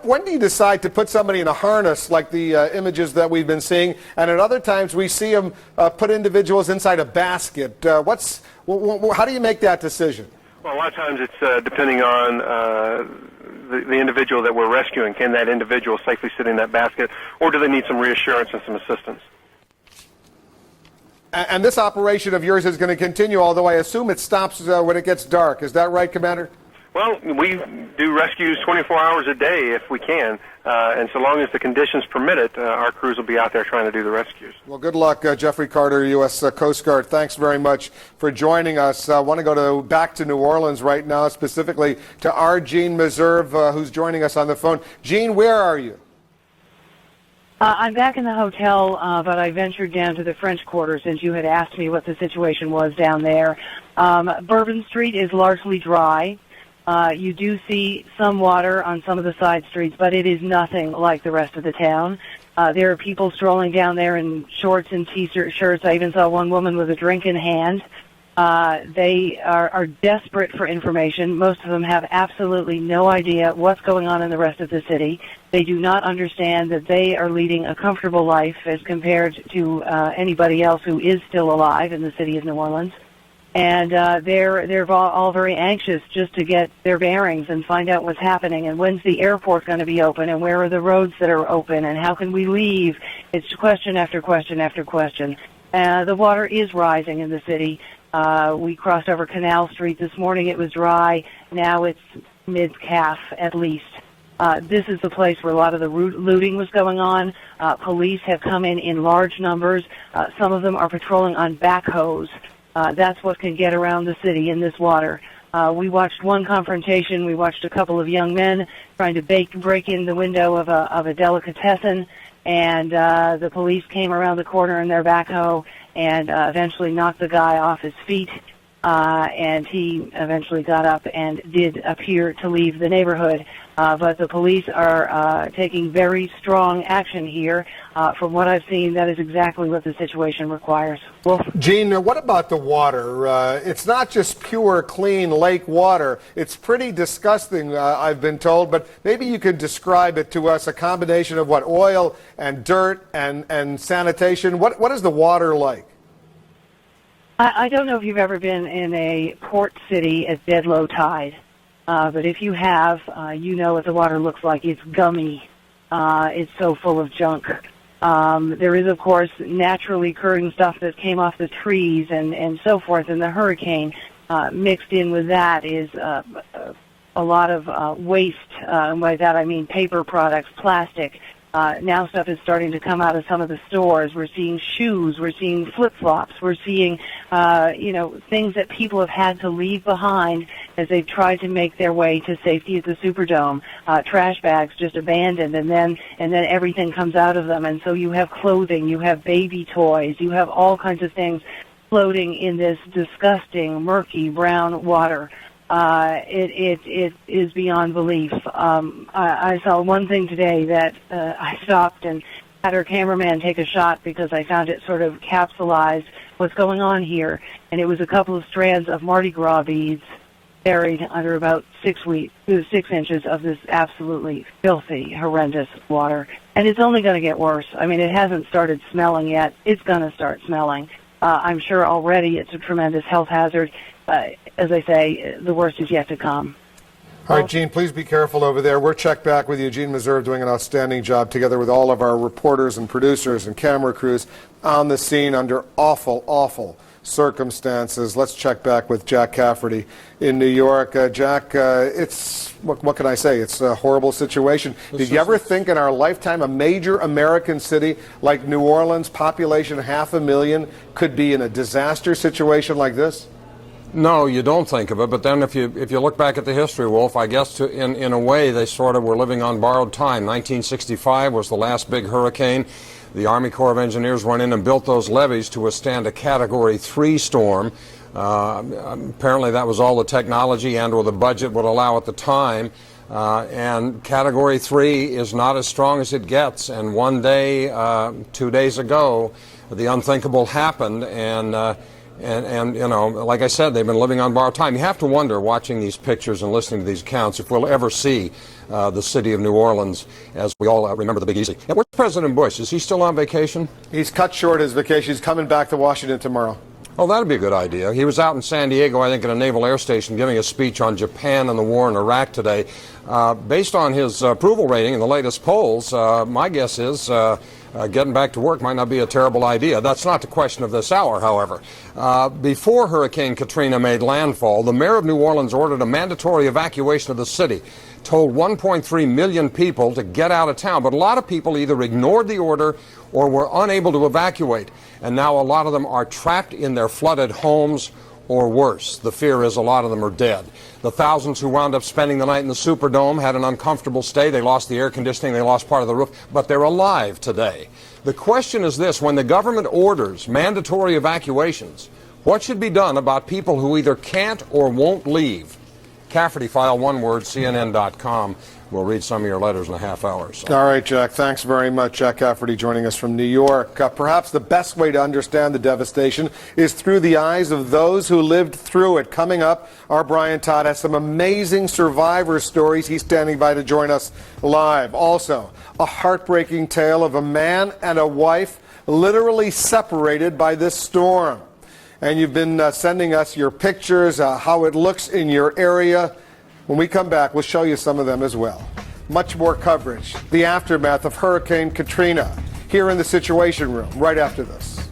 A: When do you decide to put somebody in a harness like the images that we've been seeing, and at other times we see them put individuals inside a basket? How do you make that decision?
K: Well, a lot of times it's depending on the individual that we're rescuing. Can that individual safely sit in that basket, or do they need some reassurance and some assistance?
A: And this operation of yours is going to continue, although I assume it stops when it gets dark. Is that right, Commander?
K: Well, we do rescues 24 hours a day if we can, and so long as the conditions permit it, our crews will be out there trying to do the rescues.
A: Well, good luck, Jeffrey Carter, U.S. Coast Guard. Thanks very much for joining us. I want to go back to New Orleans right now, specifically to our Jean Meserve, who's joining us on the phone. Jean, where are you?
L: I'm back in the hotel, but I ventured down to the French Quarter since you had asked me what the situation was down there. Bourbon Street is largely dry. You do see some water on some of the side streets, but it is nothing like the rest of the town. There are people strolling down there in shorts and T-shirts. I even saw one woman with a drink in hand. They are desperate for information. Most of them have absolutely no idea what's going on in the rest of the city. They do not understand that they are leading a comfortable life as compared to anybody else who is still alive in the city of New Orleans. And they're all very anxious just to get their bearings and find out what's happening and when's the airport going to be open and where are the roads that are open and how can we leave. It's question after question after question. The water is rising in the city. We crossed over Canal Street this morning. It was dry. Now it's mid-calf at least. This is the place where a lot of the looting was going on. Police have come in large numbers. Some of them are patrolling on backhoes. That's what can get around the city in this water. We watched one confrontation. We watched a couple of young men trying to break in the window of a delicatessen, and the police came around the corner in their backhoe and eventually knocked the guy off his feet. And he eventually got up and did appear to leave the neighborhood. But the police are taking very strong action here. From what I've seen, that is exactly what the situation requires. Wolf?
A: Gene, what about the water? It's not just pure, clean lake water. It's pretty disgusting, I've been told, but maybe you could describe it to us, a combination of what, oil and dirt and sanitation. What is the water like?
L: I don't know if you've ever been in a port city at dead low tide, but if you have, you know what the water looks like. It's gummy. It's so full of junk. There is, of course, naturally occurring stuff that came off the trees and so forth in the hurricane. Mixed in with that is a lot of waste. By that I mean paper products, plastic. Now stuff is starting to come out of some of the stores. We're seeing shoes. We're seeing flip-flops. We're seeing, things that people have had to leave behind as they've tried to make their way to safety at the Superdome. Trash bags just abandoned, and then everything comes out of them. And so you have clothing, you have baby toys, you have all kinds of things floating in this disgusting, murky, brown water. It is beyond belief. I saw one thing today that I stopped and had our cameraman take a shot because I found it sort of capsulized what's going on here. And it was a couple of strands of Mardi Gras beads buried under about 6 inches of this absolutely filthy, horrendous water. And it's only going to get worse. I mean, it hasn't started smelling yet. It's going to start smelling. I'm sure already it's a tremendous health hazard. As I say, the worst is yet to come.
A: All right, Gene, please be careful over there. We're checked back with you. Gene Meserve doing an outstanding job together with all of our reporters and producers and camera crews on the scene under awful, awful circumstances. Let's check back with Jack Cafferty in New York. Jack, it's, what can I say? It's a horrible situation. Did you ever think in our lifetime a major American city like New Orleans, population 500,000, could be in a disaster situation like this?
G: No, you don't think of it, but then if you look back at the history, Wolf, I guess in a way they sort of were living on borrowed time. 1965 was the last big hurricane. The Army Corps of Engineers went in and built those levees to withstand a Category 3 storm. Apparently that was all the technology and or the budget would allow at the time. And Category 3 is not as strong as it gets. And one day, 2 days ago, the unthinkable happened, and you know, like I said, they've been living on borrowed time. You have to wonder, watching these pictures and listening to these accounts, if we'll ever see the city of New Orleans as we all remember the Big Easy. Now, where's President Bush? Is he still on vacation?
A: He's cut short his vacation. He's coming back to Washington tomorrow.
G: Oh, that'd be a good idea. He was out in San Diego, I think, at a naval air station giving a speech on Japan and the war in Iraq today. Based on his approval rating in the latest polls, my guess is getting back to work might not be a terrible idea. That's not the question of this hour, however. Before Hurricane Katrina made landfall, the mayor of New Orleans ordered a mandatory evacuation of the city, told 1.3 million people to get out of town. But a lot of people either ignored the order or were unable to evacuate. And now a lot of them are trapped in their flooded homes, or worse. The fear is a lot of them are dead. The thousands who wound up spending the night in the Superdome had an uncomfortable stay. They lost the air conditioning, they lost part of the roof, but they're alive today. The question is this: when the government orders mandatory evacuations, what should be done about people who either can't or won't leave? Cafferty file, one word, CNN.com. We'll read some of your letters in a half hour. So.
A: All right, Jack. Thanks very much. Jack Cafferty joining us from New York. Perhaps the best way to understand the devastation is through the eyes of those who lived through it. Coming up, our Brian Todd has some amazing survivor stories. He's standing by to join us live. Also, a heartbreaking tale of a man and a wife literally separated by this storm. And you've been sending us your pictures, how it looks in your area. When we come back, we'll show you some of them as well. Much more coverage, the aftermath of Hurricane Katrina, here in the Situation Room, right after this.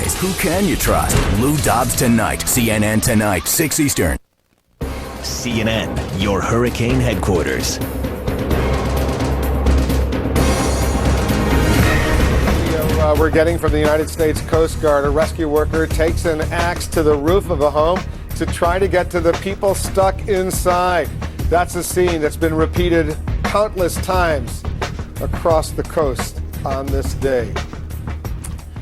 F: Wednesdays. Who can you trust? Lou Dobbs tonight. CNN Tonight, 6 Eastern. CNN, your hurricane headquarters.
A: We're getting from the United States Coast Guard. A rescue worker takes an axe to the roof of a home to try to get to the people stuck inside. That's a scene that's been repeated countless times across the coast on this day.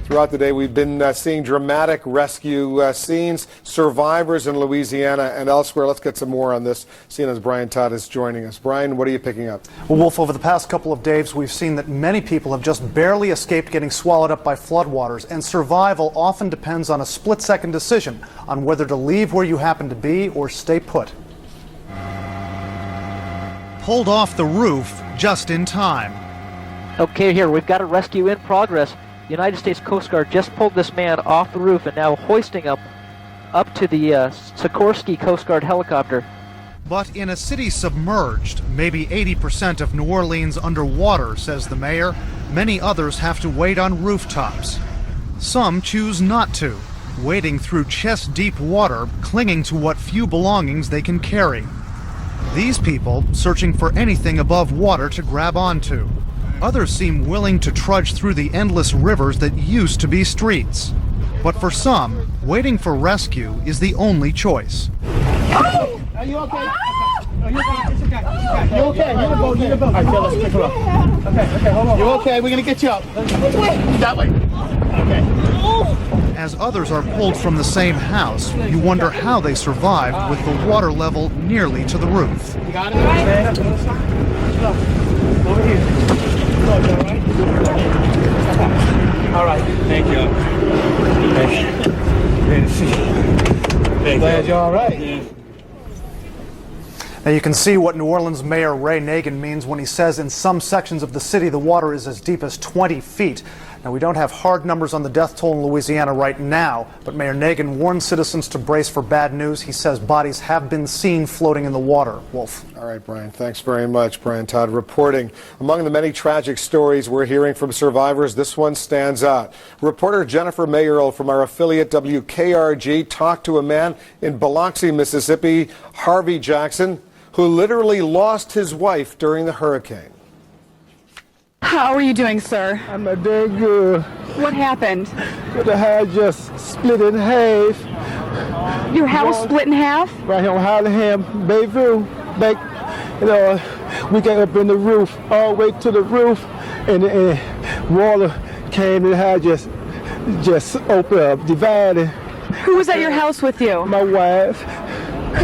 A: Throughout the day, we've been seeing dramatic rescue scenes, survivors in Louisiana and elsewhere. Let's get some more on this scene as Brian Todd is joining us. Brian, what are you picking up?
M: Well, Wolf, over the past couple of days, we've seen that many people have just barely escaped getting swallowed up by floodwaters, and survival often depends on a split-second decision on whether to leave where you happen to be or stay put. Pulled off the roof just in time.
N: Okay, here, we've got a rescue in progress. The United States Coast Guard just pulled this man off the roof and now hoisting him up to the Sikorsky Coast Guard helicopter.
M: But in a city submerged, maybe 80% of New Orleans underwater, says the mayor, many others have to wait on rooftops. Some choose not to, wading through chest-deep water, clinging to what few belongings they can carry. These people searching for anything above water to grab onto. Others seem willing to trudge through the endless rivers that used to be streets. But for some, waiting for rescue is the only choice.
O: Oh! Are you okay? Are you okay? It's okay. You okay? You're gonna go. You're gonna go. All right, let's pick her up. Okay, hold on. You okay? We're gonna get you up. Which way? That way. Okay.
M: As others are pulled from the same house, you wonder how they survived with the water level nearly to the roof.
O: You got it? Stand up. Over here. All right. Thank you. Glad you're all right.
M: Now you can see what New Orleans Mayor Ray Nagin means when he says in some sections of the city the water is as deep as 20 feet. Now we don't have hard numbers on the death toll in Louisiana right now, but Mayor Nagin warns citizens to brace for bad news. He says bodies have been seen floating in the water. Wolf.
A: All right, Brian, thanks very much. Brian Todd reporting. Among the many tragic stories we're hearing from survivors, this one stands out. Reporter Jennifer Mayoral from our affiliate WKRG talked to a man in Biloxi, Mississippi, Harvey Jackson, who literally lost his wife during the hurricane.
P: How are you doing, sir?
O: I'm not doing good.
P: What happened?
O: The house just split in half.
P: Your house split in half?
O: Right here on Hollingham, Bayview. We got up in the roof, all the way to the roof, and water came and the house just opened up, divided.
P: Who was at your house with you?
O: My wife.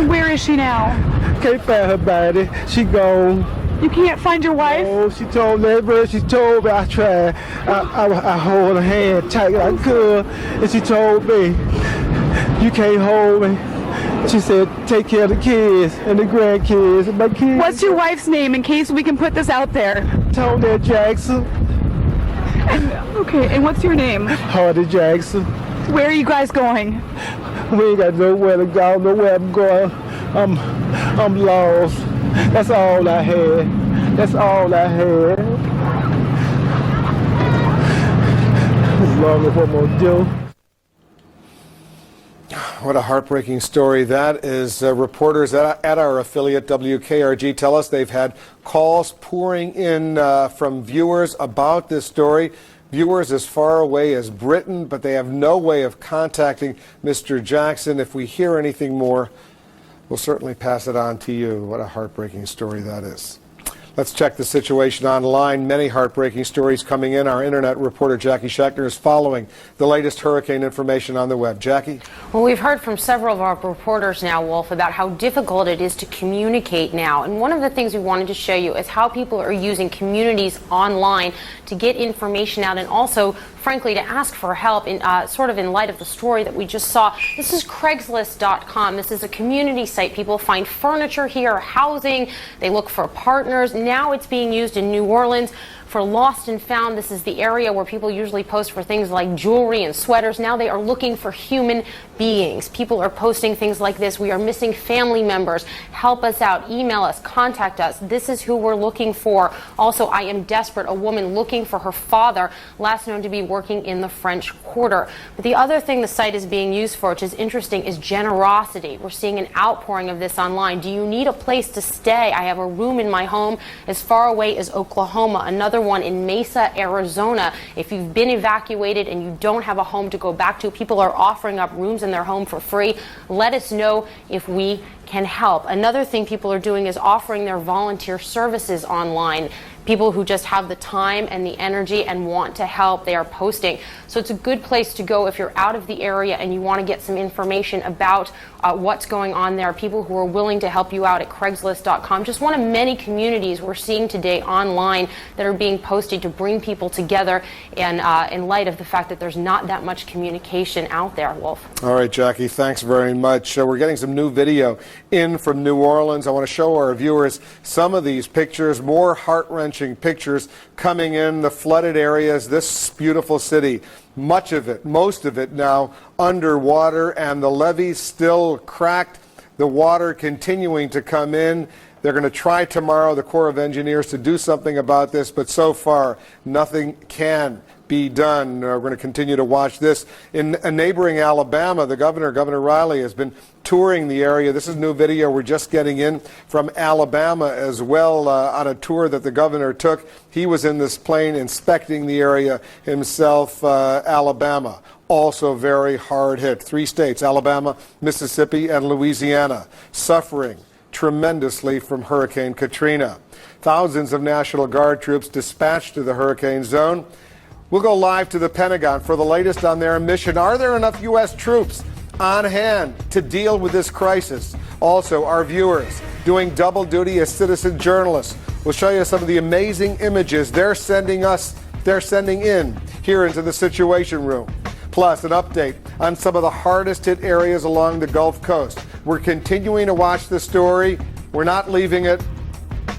P: Where is she now?
O: Can't find her body. She gone.
P: You can't find your wife?
O: Oh, she told me everywhere she told me. I tried. I hold her hand tight like I could, and she told me, "You can't hold me." She said, "Take care of the kids and the grandkids and my kids."
P: What's your wife's name in case we can put this out there?
O: Tony Jackson.
P: Okay, and what's your name?
O: Hardy Jackson.
P: Where are you guys going?
O: We ain't got nowhere to go, nowhere I'm going. I'm lost. That's all I had. That's all I had. As long as what I'm gonna do.
A: What a heartbreaking story that is. Reporters at our affiliate WKRG tell us they've had calls pouring in from viewers about this story. Viewers as far away as Britain, but they have no way of contacting Mr. Jackson. If we hear anything more, we'll certainly pass it on to you. What a heartbreaking story that is. Let's check the situation online. Many heartbreaking stories coming in. Our internet reporter Jackie Schechtner is following the latest hurricane information on the web. Jackie?
Q: Well, we've heard from several of our reporters now, Wolf, about how difficult it is to communicate now. And one of the things we wanted to show you is how people are using communities online to get information out and also, frankly, to ask for help in sort of in light of the story that we just saw. This is Craigslist.com. This is a community site. People find furniture here, housing. They look for partners. Now it's being used in New Orleans For Lost and Found, this is the area where people usually post for things like jewelry and sweaters. Now they are looking for human beings. People are posting things like this. We are missing family members. Help us out. Email us. Contact us. This is who we're looking for. Also, I am desperate. A woman looking for her father, last known to be working in the French Quarter. But the other thing the site is being used for, which is interesting, is generosity. We're seeing an outpouring of this online. Do you need a place to stay? I have a room in my home as far away as Oklahoma. Another one in Mesa, Arizona. If you've been evacuated and you don't have a home to go back to, people are offering up rooms in their home for free. Let us know if we can help. Another thing people are doing is offering their volunteer services online. People who just have the time and the energy and want to help, they are posting. So it's a good place to go if you're out of the area and you want to get some information about what's going on there. People who are willing to help you out at Craigslist.com. Just one of many communities we're seeing today online that are being posted to bring people together, and in light of the fact that there's not that much communication out there, Wolf.
A: All right, Jackie, thanks very much. We're getting some new video in from New Orleans. I want to show our viewers some of these pictures, more heart-wrenching pictures coming in the flooded areas, this beautiful city. Much of it, most of it now underwater, and the levees still cracked, the water continuing to come in. They're going to try tomorrow, the Corps of Engineers, to do something about this, but so far nothing can be done. We're going to continue to watch this. In neighboring Alabama, the Governor Riley, has been touring the area. This is new video we're just getting in from Alabama as well, on a tour that the governor took. He was in this plane inspecting the area himself. Alabama, also very hard hit. 3 states, Alabama, Mississippi, and Louisiana, suffering tremendously from Hurricane Katrina. Thousands of National Guard troops dispatched to the hurricane zone. We'll go live to the Pentagon for the latest on their mission. Are there enough U.S. troops on hand to deal with this crisis? Also, our viewers doing double duty as citizen journalists. We'll show you some of the amazing images they're sending in here into the Situation Room. Plus, an update on some of the hardest hit areas along the Gulf Coast. We're continuing to watch the story. We're not leaving it.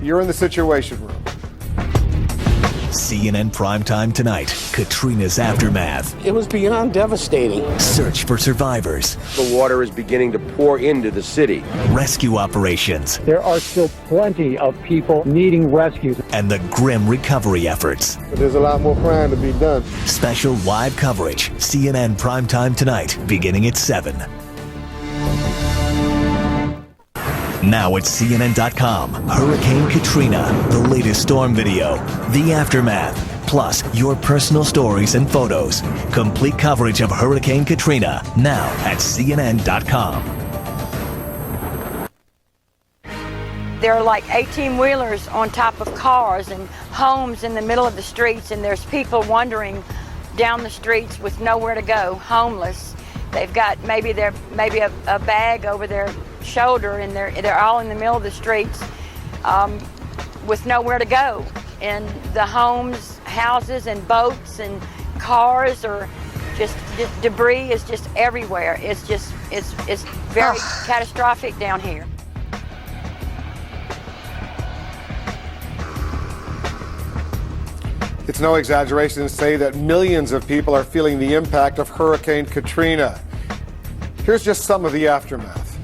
A: You're in the Situation Room.
F: CNN Primetime tonight. Katrina's aftermath.
R: It was beyond devastating.
F: Search for survivors.
S: The water is beginning to pour into the city.
F: Rescue operations.
T: There are still plenty of people needing rescue.
F: And the grim recovery efforts.
O: But there's a lot more crime to be done.
F: Special live coverage. CNN Primetime tonight, beginning at 7. Now at CNN.com, Hurricane Katrina, the latest storm video, the aftermath, plus your personal stories and photos. Complete coverage of Hurricane Katrina, now at CNN.com.
U: There are like 18-wheelers on top of cars and homes in the middle of the streets, and there's people wandering down the streets with nowhere to go, homeless. They've got maybe a bag over their shoulder, and they're all in the middle of the streets with nowhere to go. And the homes, houses, and boats and cars are just debris is just everywhere. It's very catastrophic down here.
A: It's no exaggeration to say that millions of people are feeling the impact of Hurricane Katrina. Here's just some of the aftermath.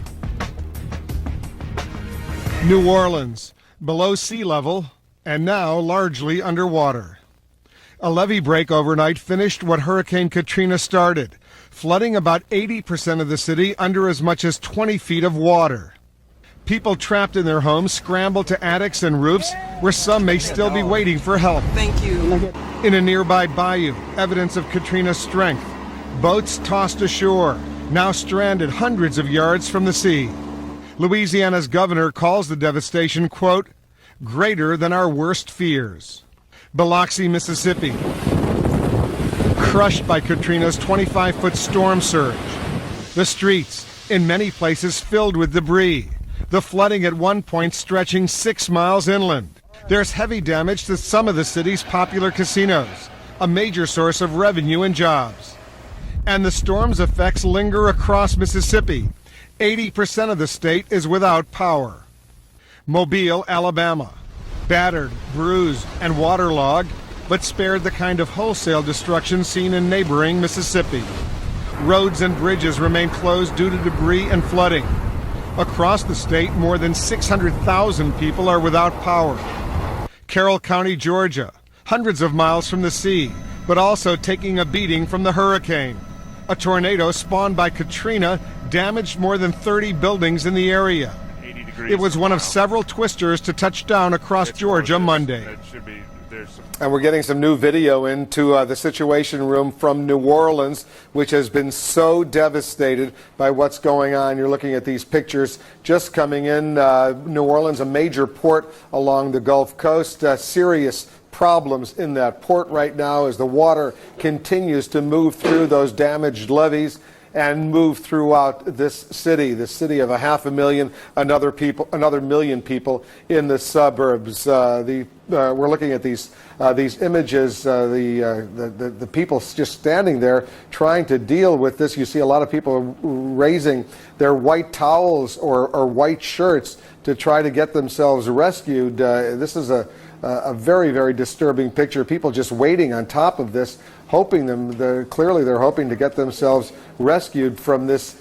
A: New Orleans, below sea level, and now largely underwater. A levee break overnight finished what Hurricane Katrina started, flooding about 80% of the city under as much as 20 feet of water. People trapped in their homes scrambled to attics and roofs, where some may still be waiting for help.
V: Thank you.
A: In a nearby bayou, evidence of Katrina's strength. Boats tossed ashore, now stranded hundreds of yards from the sea. Louisiana's governor calls the devastation, quote, greater than our worst fears. Biloxi, Mississippi, crushed by Katrina's 25-foot storm surge. The streets, in many places, filled with debris. The flooding at one point stretching 6 miles inland. There's heavy damage to some of the city's popular casinos, a major source of revenue and jobs. And the storm's effects linger across Mississippi. 80% of the state is without power. Mobile, Alabama. battered, bruised, and waterlogged, but spared the kind of wholesale destruction seen in neighboring Mississippi. Roads and bridges remain closed due to debris and flooding. Across the state, more than 600,000 people are without power. Carroll County, Georgia, hundreds of miles from the sea, but also taking a beating from the hurricane. A tornado spawned by Katrina damaged more than 30 buildings in the area. It was one of several twisters to touch down across Georgia Monday. And we're getting some new video into the Situation Room from New Orleans, which has been so devastated by what's going on. You're looking at these pictures just coming in. New Orleans, a major port along the Gulf Coast. Serious problems in that port right now as the water continues to move through those damaged levees and move throughout this city of 500,000, another million people in the suburbs. We're looking at these images, the people just standing there trying to deal with this. You see a lot of people raising their white towels or white shirts to try to get themselves rescued. This is a very, very disturbing picture. People just waiting on top of this, hoping clearly they're hoping to get themselves rescued from this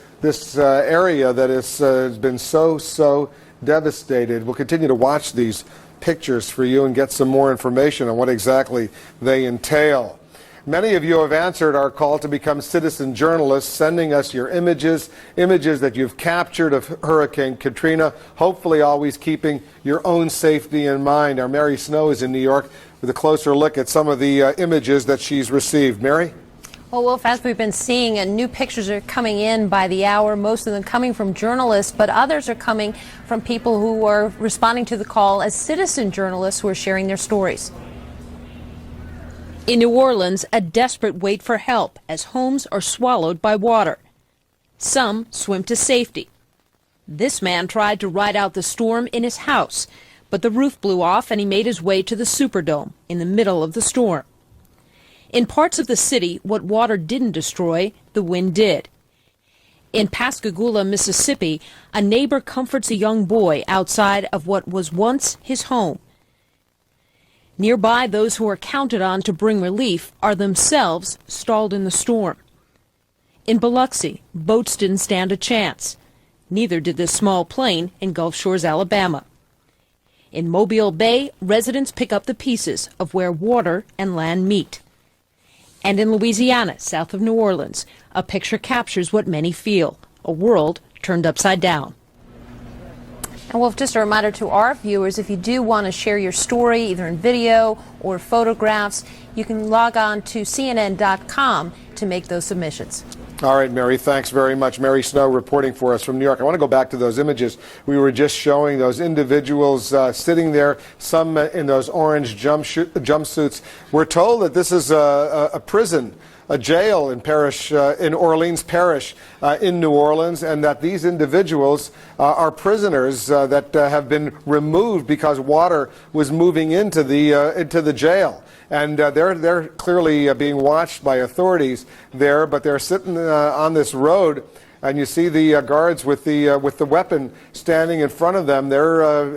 A: area that has been so devastated. We'll continue to watch these pictures for you and get some more information on what exactly they entail. Many of you have answered our call to become citizen journalists, sending us your images that you've captured of Hurricane Katrina, hopefully always keeping your own safety in mind. Our Mary Snow is in New York with a closer look at some of the images that she's received. Mary?
R: Well, Wolf, as we've been seeing, new pictures are coming in by the hour, most of them coming from journalists, but others are coming from people who are responding to the call as citizen journalists who are sharing their stories. In New Orleans, a desperate wait for help as homes are swallowed by water. Some swim to safety. This man tried to ride out the storm in his house, but the roof blew off and he made his way to the Superdome in the middle of the storm. In parts of the city, what water didn't destroy, the wind did. In Pascagoula, Mississippi, a neighbor comforts a young boy outside of what was once his home. Nearby, those who are counted on to bring relief are themselves stalled in the storm. In Biloxi, boats didn't stand a chance. Neither did this small plane in Gulf Shores, Alabama. In Mobile Bay, residents pick up the pieces of where water and land meet. And in Louisiana, south of New Orleans, a picture captures what many feel, a world turned upside down. And Wolf, just a reminder to our viewers, if you do want to share your story, either in video or photographs, you can log on to CNN.com to make those submissions.
A: All right, Mary, thanks very much. Mary Snow reporting for us from New York. I want to go back to those images we were just showing, those individuals sitting there, some in those orange jumpsuits. We're told that this is a prison, a jail in Orleans Parish in New Orleans, and that these individuals are prisoners that have been removed because water was moving into the jail. And they're clearly being watched by authorities there, but they're sitting on this road, and you see the guards with the weapon standing in front of them. They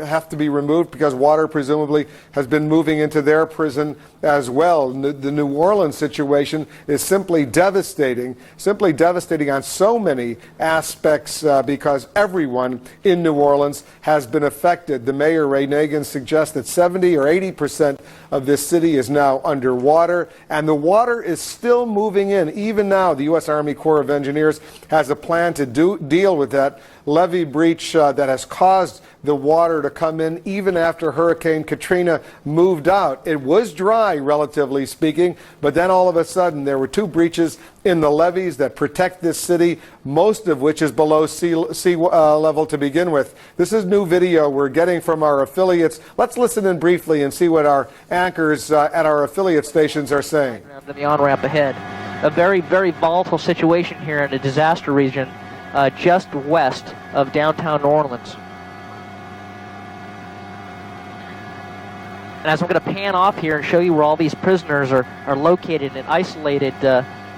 A: have to be removed because water presumably has been moving into their prison as well. The New Orleans situation is simply devastating on so many aspects because everyone in New Orleans has been affected. The mayor, Ray Nagin, suggests that 70 or 80% of this city is now underwater, and the water is still moving in. Even now, the U.S. Army Corps of Engineers has a plan to deal with that levee breach that has caused the water to come in even after Hurricane Katrina moved out. It was dry, relatively speaking, but then all of a sudden there were two breaches in the levees that protect this city, most of which is below sea level to begin with. This is new video we're getting from our affiliates. Let's listen in briefly and see what our anchors at our affiliate stations are saying.
N: The on-ramp ahead. A very, very volatile situation here in a disaster region just west of downtown New Orleans. And as I'm going to pan off here and show you where all these prisoners are located and isolated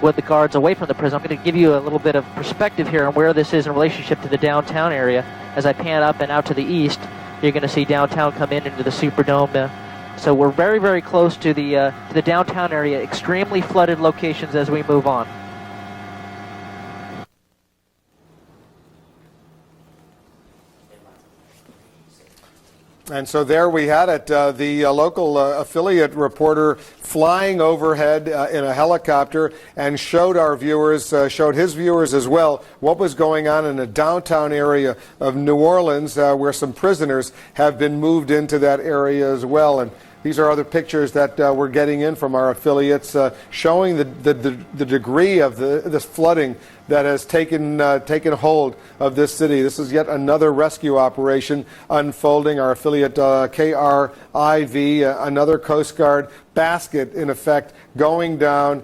N: with the guards away from the prison, I'm going to give you a little bit of perspective here on where this is in relationship to the downtown area as I pan up and out to the east. You're going to see downtown come in into the Superdome. So we're very, very close to the downtown area, extremely flooded locations as we move on.
A: And so there we had it, the local affiliate reporter flying overhead in a helicopter and showed his viewers as well what was going on in the downtown area of New Orleans, where some prisoners have been moved into that area as well. And these are other pictures that we're getting in from our affiliates showing the degree of this flooding that has taken hold of this city. This is yet another rescue operation unfolding. Our affiliate KRIV, another Coast Guard basket, in effect, going down.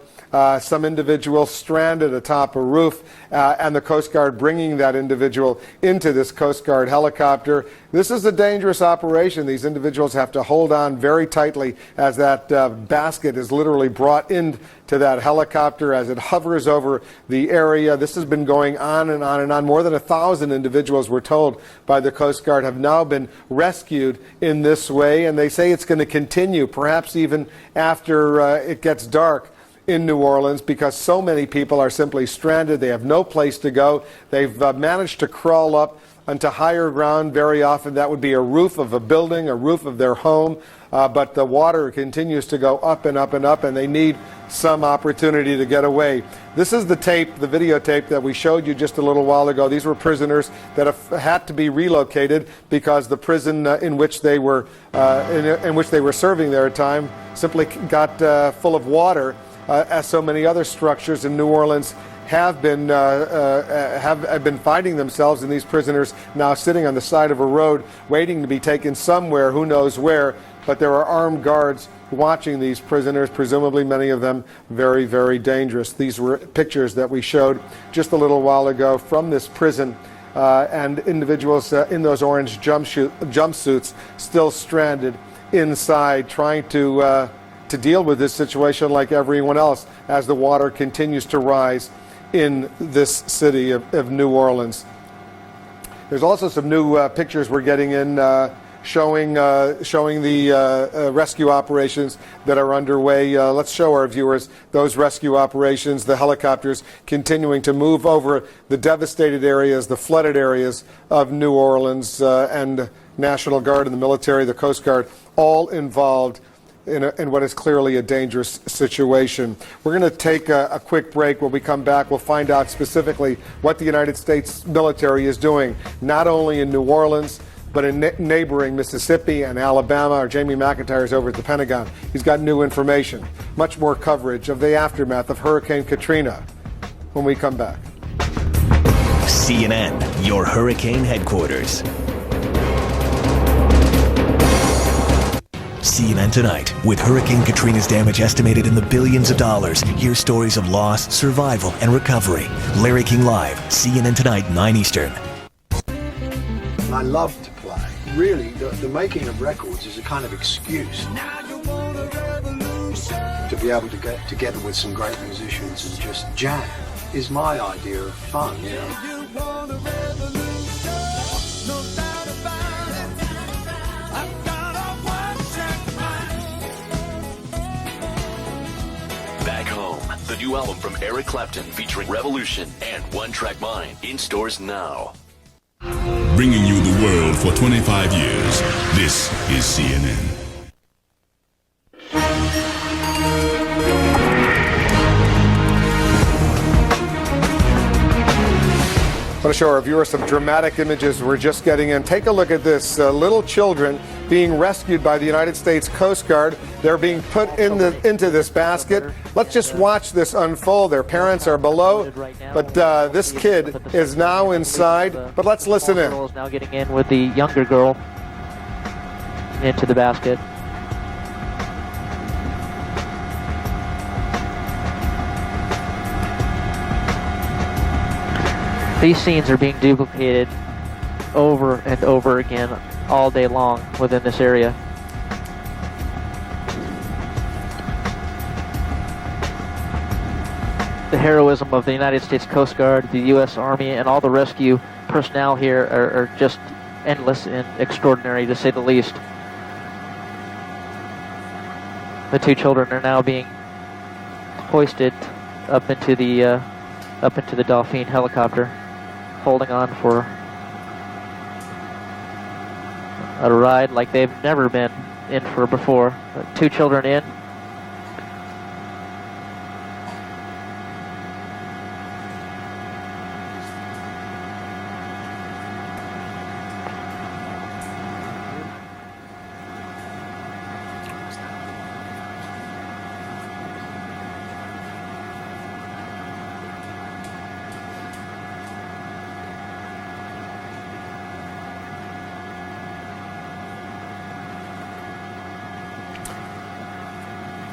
A: Some individual stranded atop a roof, and the Coast Guard bringing that individual into this Coast Guard helicopter. This is a dangerous operation. These individuals have to hold on very tightly as that basket is literally brought into that helicopter as it hovers over the area. This has been going on and on and on. More than 1,000 individuals, we're told by the Coast Guard, have now been rescued in this way, and they say it's going to continue, perhaps even after it gets dark in New Orleans, because so many people are simply stranded. They have no place to go. They've managed to crawl up onto higher ground. Very often that would be a roof of a building, a roof of their home, but the water continues to go up and up and up, and they need some opportunity to get away. This is the tape, the videotape that we showed you just a little while ago. These were prisoners that have had to be relocated because the prison in which they were serving their time simply got full of water. As so many other structures in New Orleans have been finding themselves, and these prisoners now sitting on the side of a road waiting to be taken somewhere, who knows where, but there are armed guards watching these prisoners, presumably many of them very, very dangerous. These were pictures that we showed just a little while ago from this prison, and individuals in those orange jumpsuits still stranded inside, trying to deal with this situation like everyone else as the water continues to rise in this city of New Orleans. There's also some new pictures we're getting in showing the rescue operations that are underway. Let's show our viewers those rescue operations, the helicopters continuing to move over the devastated areas, the flooded areas of New Orleans, and National Guard and the military, the Coast Guard, all involved in what is clearly a dangerous situation. We're going to take a quick break. When we come back, we'll find out specifically what the United States military is doing, not only in New Orleans, but in neighboring Mississippi and Alabama. Our Jamie McIntyre is over at the Pentagon. He's got new information, much more coverage of the aftermath of Hurricane Katrina when we come back.
F: CNN, your hurricane headquarters. CNN Tonight. With Hurricane Katrina's damage estimated in the billions of dollars, hear stories of loss, survival, and recovery. Larry King Live, CNN Tonight, 9 Eastern.
B: I love to play. Really, the making of records is a kind of excuse to be able to get together with some great musicians and just jam is my idea of fun, you know.
V: Back Home, the new album from Eric Clapton featuring Revolution and One Track Mind in stores now.
W: Bringing you the world for 25 years. This is CNN.
A: I want to show our viewers some dramatic images we're just getting in. Take a look at this. Little children being rescued by the United States Coast Guard. They're being put into this basket. Let's just watch this unfold. Their parents are below, but this kid is now inside. But let's listen in.
N: Girl is now getting in with the younger girl into the basket. These scenes are being duplicated over and over again all day long within this area. The heroism of the United States Coast Guard, the U.S. Army, and all the rescue personnel here are just endless and extraordinary, to say the least. The two children are now being hoisted up into the Dauphine helicopter, holding on for a ride like they've never been in for before. Two children in.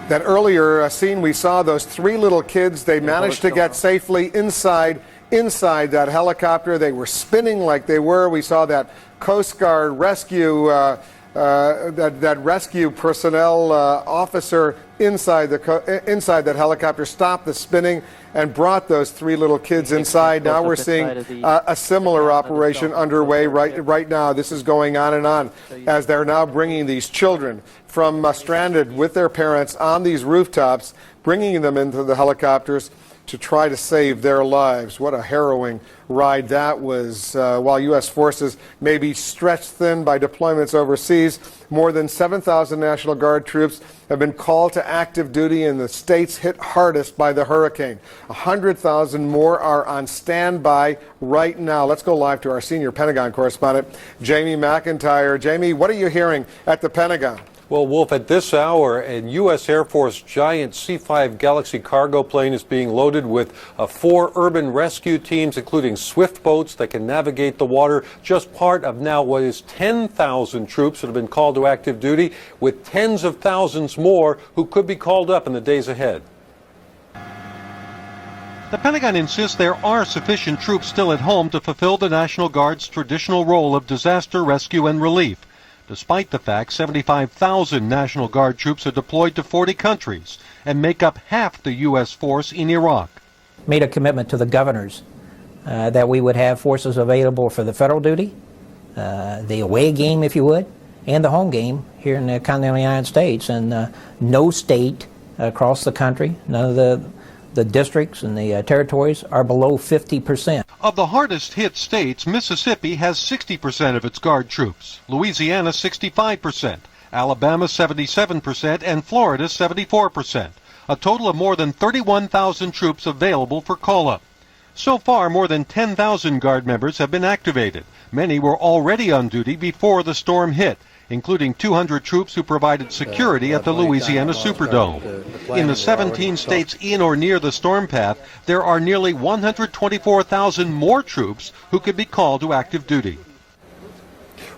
A: That earlier scene we saw, those three little kids, they managed to get safely inside that helicopter. They were spinning like they were. We saw that Coast Guard rescue, that rescue personnel officer inside that helicopter stopped the spinning and brought those three little kids inside. Now we're seeing a similar operation underway right now. This is going on and on as they're now bringing these children from stranded with their parents on these rooftops, bringing them into the helicopters to try to save their lives. What a harrowing ride that was. While U.S. forces may be stretched thin by deployments overseas, more than 7,000 National Guard troops have been called to active duty in the states hit hardest by the hurricane. 100,000 more are on standby right now. Let's go live to our senior Pentagon correspondent, Jamie McIntyre. Jamie, what are you hearing at the Pentagon?
D: Well, Wolf, at this hour, a U.S. Air Force giant C-5 Galaxy cargo plane is being loaded with 4 urban rescue teams, including swift boats that can navigate the water, just part of now what is 10,000 troops that have been called to active duty, with tens of thousands more who could be called up in the days ahead.
E: The Pentagon insists there are sufficient troops still at home to fulfill the National Guard's traditional role of disaster rescue and relief, despite the fact 75,000 National Guard troops are deployed to 40 countries and make up half the U.S. force in Iraq.
H: Made a commitment to the governors that we would have forces available for the federal duty, the away game, if you would, and the home game here in the continental United States. And no state across the country, none of the districts and the territories are below 50%.
E: Of the hardest hit states, Mississippi has 60% of its Guard troops, Louisiana 65%, Alabama 77%, and Florida 74%. A total of more than 31,000 troops available for call-up. So far, more than 10,000 Guard members have been activated. Many were already on duty before the storm hit, including 200 troops who provided security at the Louisiana Superdome. In the 17 states in or near the storm path, there are nearly 124,000 more troops who could be called to active duty.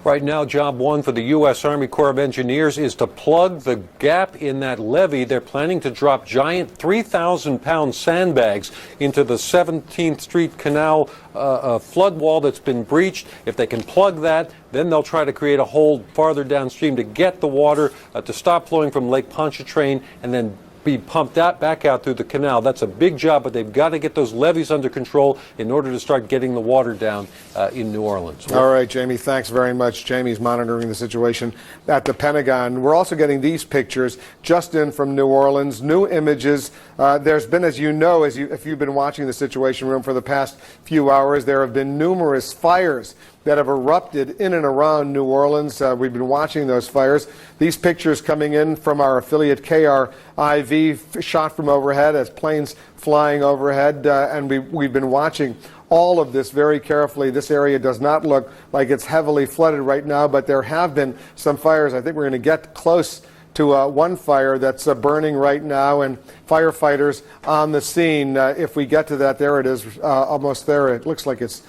D: Right now, job one for the U.S. Army Corps of Engineers is to plug the gap in that levee. They're planning to drop giant 3,000-pound sandbags into the 17th Street Canal flood wall that's been breached. If they can plug that, then they'll try to create a hole farther downstream to get the water to stop flowing from Lake Pontchartrain and then be pumped back out through the canal. That's a big job, but they've got to get those levees under control in order to start getting the water down in New Orleans.
A: All right, Jamie, thanks very much. Jamie's monitoring the situation at the Pentagon. We're also getting these pictures just in from New Orleans, new images. There's been, as you know, if you've been watching the Situation Room for the past few hours, there have been numerous fires that have erupted in and around New Orleans. We've been watching those fires. These pictures coming in from our affiliate KRIV, shot from overhead as planes flying overhead, and we've been watching all of this very carefully. This area does not look like it's heavily flooded right now, but there have been some fires. I think we're going to get close to one fire that's burning right now, and firefighters on the scene. If we get to that, there it is, almost there. It looks like it's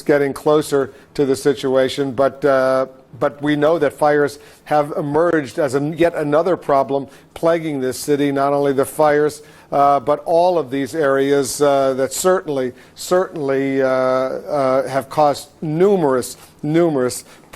A: getting closer to the situation, but we know that fires have emerged as yet another problem plaguing this city. Not only the fires, but all of these areas that certainly have caused numerous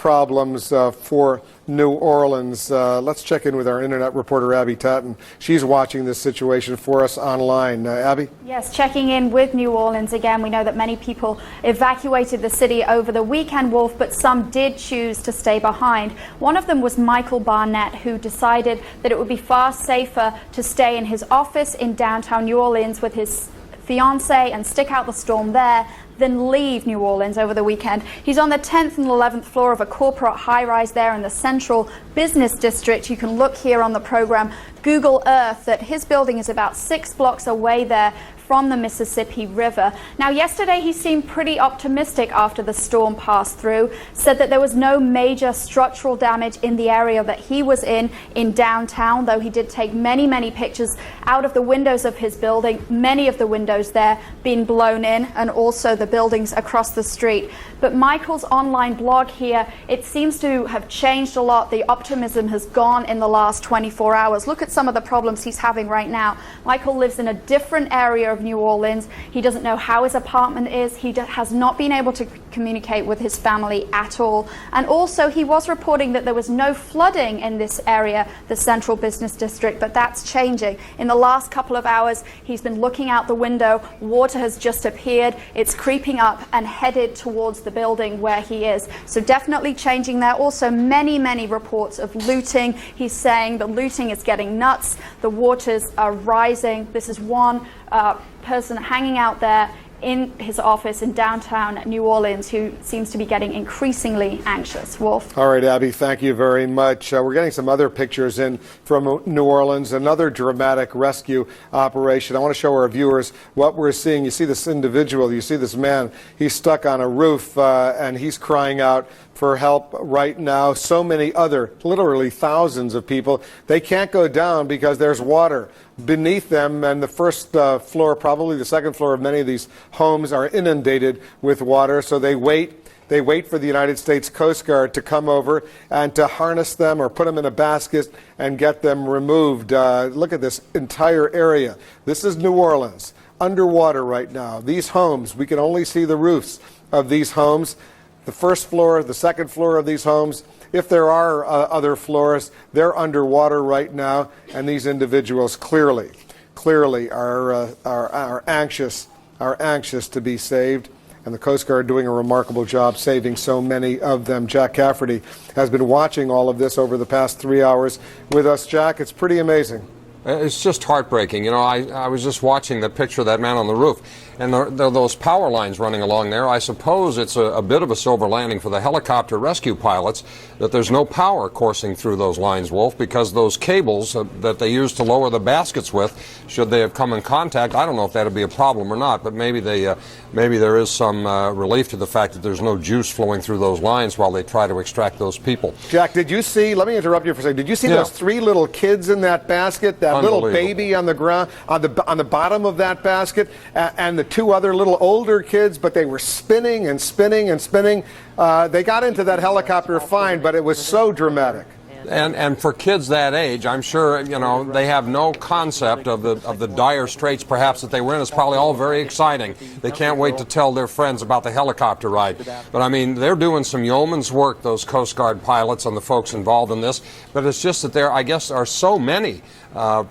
A: problems for New Orleans. Let's check in with our internet reporter, Abby Tatton. She's watching this situation for us online. Abby?
C: Yes, checking in with New Orleans again. We know that many people evacuated the city over the weekend, Wolf, but some did choose to stay behind. One of them was Michael Barnett, who decided that it would be far safer to stay in his office in downtown New Orleans with his fiancée and stick out the storm there than leave New Orleans over the weekend. He's on the 10th and 11th floor of a corporate high-rise there in the central business district. You can look here on the program, Google Earth, that his building is about 6 blocks away there from the Mississippi River. Now, yesterday he seemed pretty optimistic after the storm passed through, said that there was no major structural damage in the area that he was in downtown, though he did take many, many pictures out of the windows of his building, many of the windows there being blown in, and also the buildings across the street. But Michael's online blog here, it seems to have changed a lot. The optimism has gone in the last 24 hours. Look at some of the problems he's having right now. Michael lives in a different area of New Orleans. He doesn't know how his apartment is. He has not been able to communicate with his family at all. And also, he was reporting that there was no flooding in this area, the central business district, but that's changing. In the last couple of hours, he's been looking out the window. Water has just appeared. It's creeping up and headed towards the building where he is. So definitely changing there. Also, many, many reports of looting. He's saying the looting is getting nuts. The waters are rising. This is one person hanging out there in his office in downtown New Orleans who seems to be getting increasingly anxious. Wolf?
A: All right, Abby, thank you very much. We're getting some other pictures in from New Orleans, another dramatic rescue operation. I want to show our viewers what we're seeing. You see this individual, you see this man, he's stuck on a roof and he's crying out for help right now. So many other, literally thousands of people, they can't go down because there's water beneath them, and the first floor, probably the second floor of many of these homes are inundated with water, so they wait for the United States Coast Guard to come over and to harness them or put them in a basket and get them removed. Look at this entire area. This is New Orleans, underwater right now. These homes, we can only see the roofs of these homes. The first floor, the second floor of these homes, if there are other floors, they're underwater right now, and these individuals clearly are anxious to be saved, and the Coast Guard doing a remarkable job saving so many of them. Jack Cafferty has been watching all of this over the past 3 hours with us. Jack, it's pretty amazing.
G: It's just heartbreaking. You know, I was just watching the picture of that man on the roof, and there are those power lines running along there. I suppose it's a bit of a silver lining for the helicopter rescue pilots that there's no power coursing through those lines, Wolf, because those cables that they use to lower the baskets with, should they have come in contact, I don't know if that'd be a problem or not, but maybe there is some relief to the fact that there's no juice flowing through those lines while they try to extract those people.
A: Jack, did you see, let me interrupt you for a second, did you see those 3 little kids in that basket? That little baby on the ground, on the bottom of that basket, and the 2 other little older kids, but they were spinning and spinning and spinning. They got into that helicopter fine, but it was so dramatic.
G: And for kids that age, I'm sure, you know, they have no concept of the dire straits perhaps that they were in. It's probably all very exciting. They can't wait to tell their friends about the helicopter ride. But I mean, they're doing some yeoman's work, those Coast Guard pilots and the folks involved in this. But it's just that there, I guess, are so many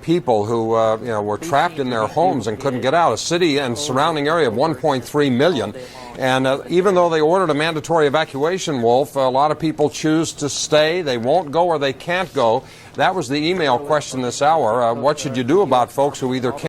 G: people who you know, were trapped in their homes and couldn't get out. A city and surrounding area of 1.3 million. And even though they ordered a mandatory evacuation, Wolf, a lot of people choose to stay. They won't go or they can't go. That was the email question this hour. What should you do about folks who either can't